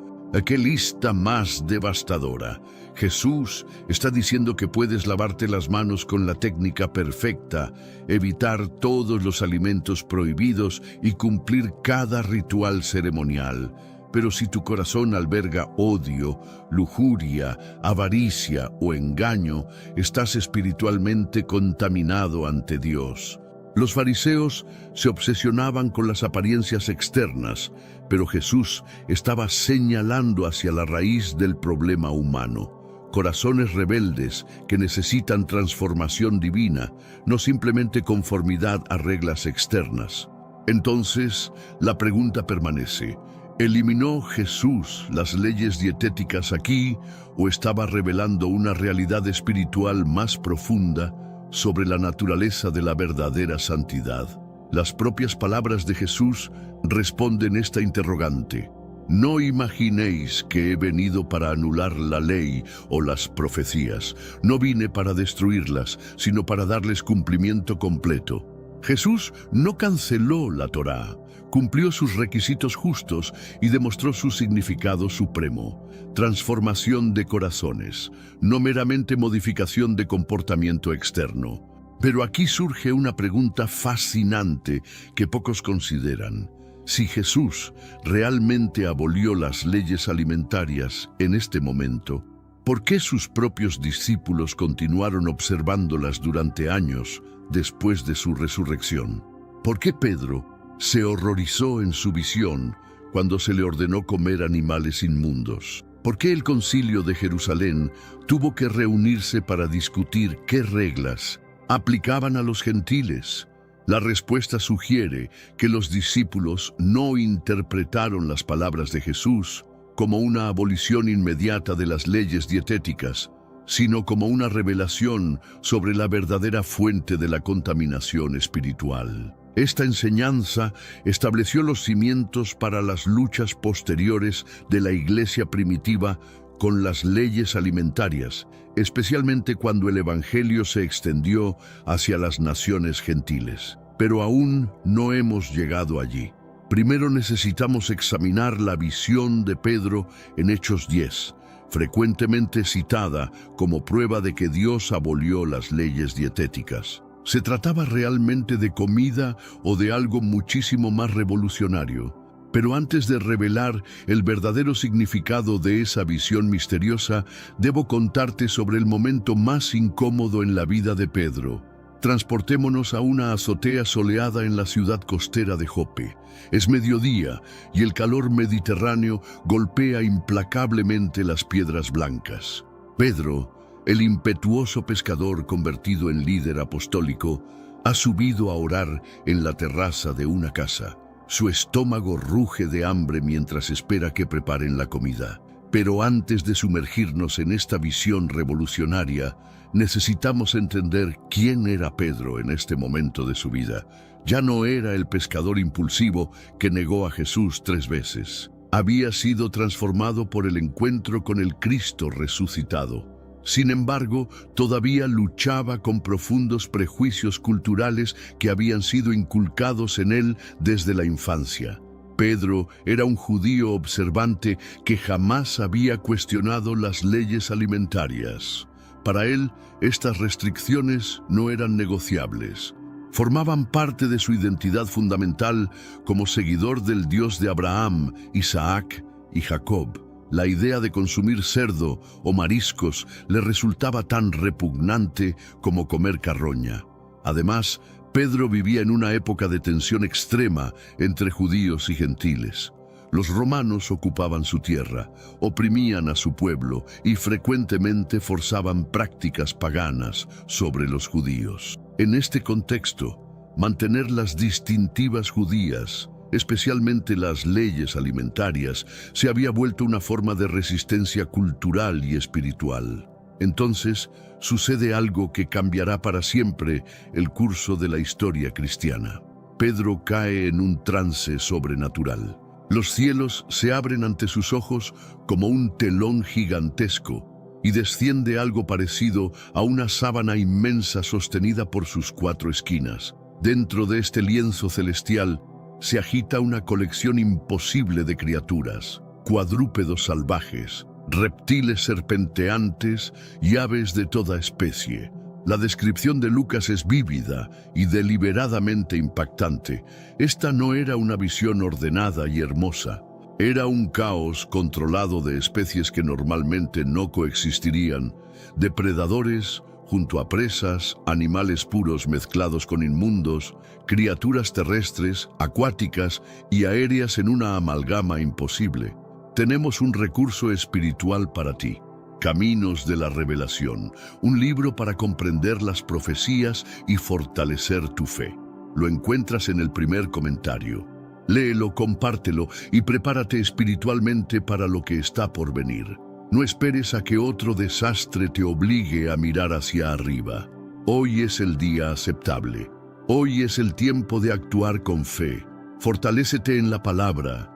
¡Qué lista más devastadora! Jesús está diciendo que puedes lavarte las manos con la técnica perfecta, evitar todos los alimentos prohibidos y cumplir cada ritual ceremonial. Pero si tu corazón alberga odio, lujuria, avaricia o engaño, estás espiritualmente contaminado ante Dios. Los fariseos se obsesionaban con las apariencias externas, pero Jesús estaba señalando hacia la raíz del problema humano. Corazones rebeldes que necesitan transformación divina, no simplemente conformidad a reglas externas. Entonces, la pregunta permanece: ¿eliminó Jesús las leyes dietéticas aquí o estaba revelando una realidad espiritual más profunda sobre la naturaleza de la verdadera santidad? Las propias palabras de Jesús responden esta interrogante. No imaginéis que he venido para anular la ley o las profecías. No vine para destruirlas, sino para darles cumplimiento completo. Jesús no canceló la Torá, cumplió sus requisitos justos y demostró su significado supremo: transformación de corazones, no meramente modificación de comportamiento externo. Pero aquí surge una pregunta fascinante que pocos consideran. Si Jesús realmente abolió las leyes alimentarias en este momento, ¿por qué sus propios discípulos continuaron observándolas durante años después de su resurrección? ¿Por qué Pedro se horrorizó en su visión cuando se le ordenó comer animales inmundos? ¿Por qué el Concilio de Jerusalén tuvo que reunirse para discutir qué reglas aplicaban a los gentiles? La respuesta sugiere que los discípulos no interpretaron las palabras de Jesús como una abolición inmediata de las leyes dietéticas, sino como una revelación sobre la verdadera fuente de la contaminación espiritual. Esta enseñanza estableció los cimientos para las luchas posteriores de la Iglesia primitiva con las leyes alimentarias, especialmente cuando el Evangelio se extendió hacia las naciones gentiles. Pero aún no hemos llegado allí. Primero necesitamos examinar la visión de Pedro en Hechos 10, frecuentemente citada como prueba de que Dios abolió las leyes dietéticas. ¿Se trataba realmente de comida o de algo muchísimo más revolucionario? Pero antes de revelar el verdadero significado de esa visión misteriosa, debo contarte sobre el momento más incómodo en la vida de Pedro. Transportémonos a una azotea soleada en la ciudad costera de Jope. Es mediodía y el calor mediterráneo golpea implacablemente las piedras blancas. Pedro, el impetuoso pescador convertido en líder apostólico, ha subido a orar en la terraza de una casa. Su estómago ruge de hambre mientras espera que preparen la comida. Pero antes de sumergirnos en esta visión revolucionaria, necesitamos entender quién era Pedro en este momento de su vida. Ya no era el pescador impulsivo que negó a Jesús 3 veces. Había sido transformado por el encuentro con el Cristo resucitado. Sin embargo, todavía luchaba con profundos prejuicios culturales que habían sido inculcados en él desde la infancia. Pedro era un judío observante que jamás había cuestionado las leyes alimentarias. Para él, estas restricciones no eran negociables. Formaban parte de su identidad fundamental como seguidor del Dios de Abraham, Isaac y Jacob. La idea de consumir cerdo o mariscos le resultaba tan repugnante como comer carroña. Además, Pedro vivía en una época de tensión extrema entre judíos y gentiles. Los romanos ocupaban su tierra, oprimían a su pueblo y frecuentemente forzaban prácticas paganas sobre los judíos. En este contexto, mantener las distintivas judías, especialmente las leyes alimentarias, se había vuelto una forma de resistencia cultural y espiritual. Entonces, sucede algo que cambiará para siempre el curso de la historia cristiana. Pedro cae en un trance sobrenatural. Los cielos se abren ante sus ojos como un telón gigantesco y desciende algo parecido a una sábana inmensa sostenida por sus 4 esquinas. Dentro de este lienzo celestial se agita una colección imposible de criaturas, cuadrúpedos salvajes, reptiles serpenteantes y aves de toda especie. La descripción de Lucas es vívida y deliberadamente impactante. Esta no era una visión ordenada y hermosa. Era un caos controlado de especies que normalmente no coexistirían, depredadores junto a presas, animales puros mezclados con inmundos, criaturas terrestres, acuáticas y aéreas en una amalgama imposible. Tenemos un recurso espiritual para ti. Caminos de la Revelación, un libro para comprender las profecías y fortalecer tu fe. Lo encuentras en el primer comentario. Léelo, compártelo y prepárate espiritualmente para lo que está por venir. No esperes a que otro desastre te obligue a mirar hacia arriba. Hoy es el día aceptable. Hoy es el tiempo de actuar con fe. Fortalécete en la palabra,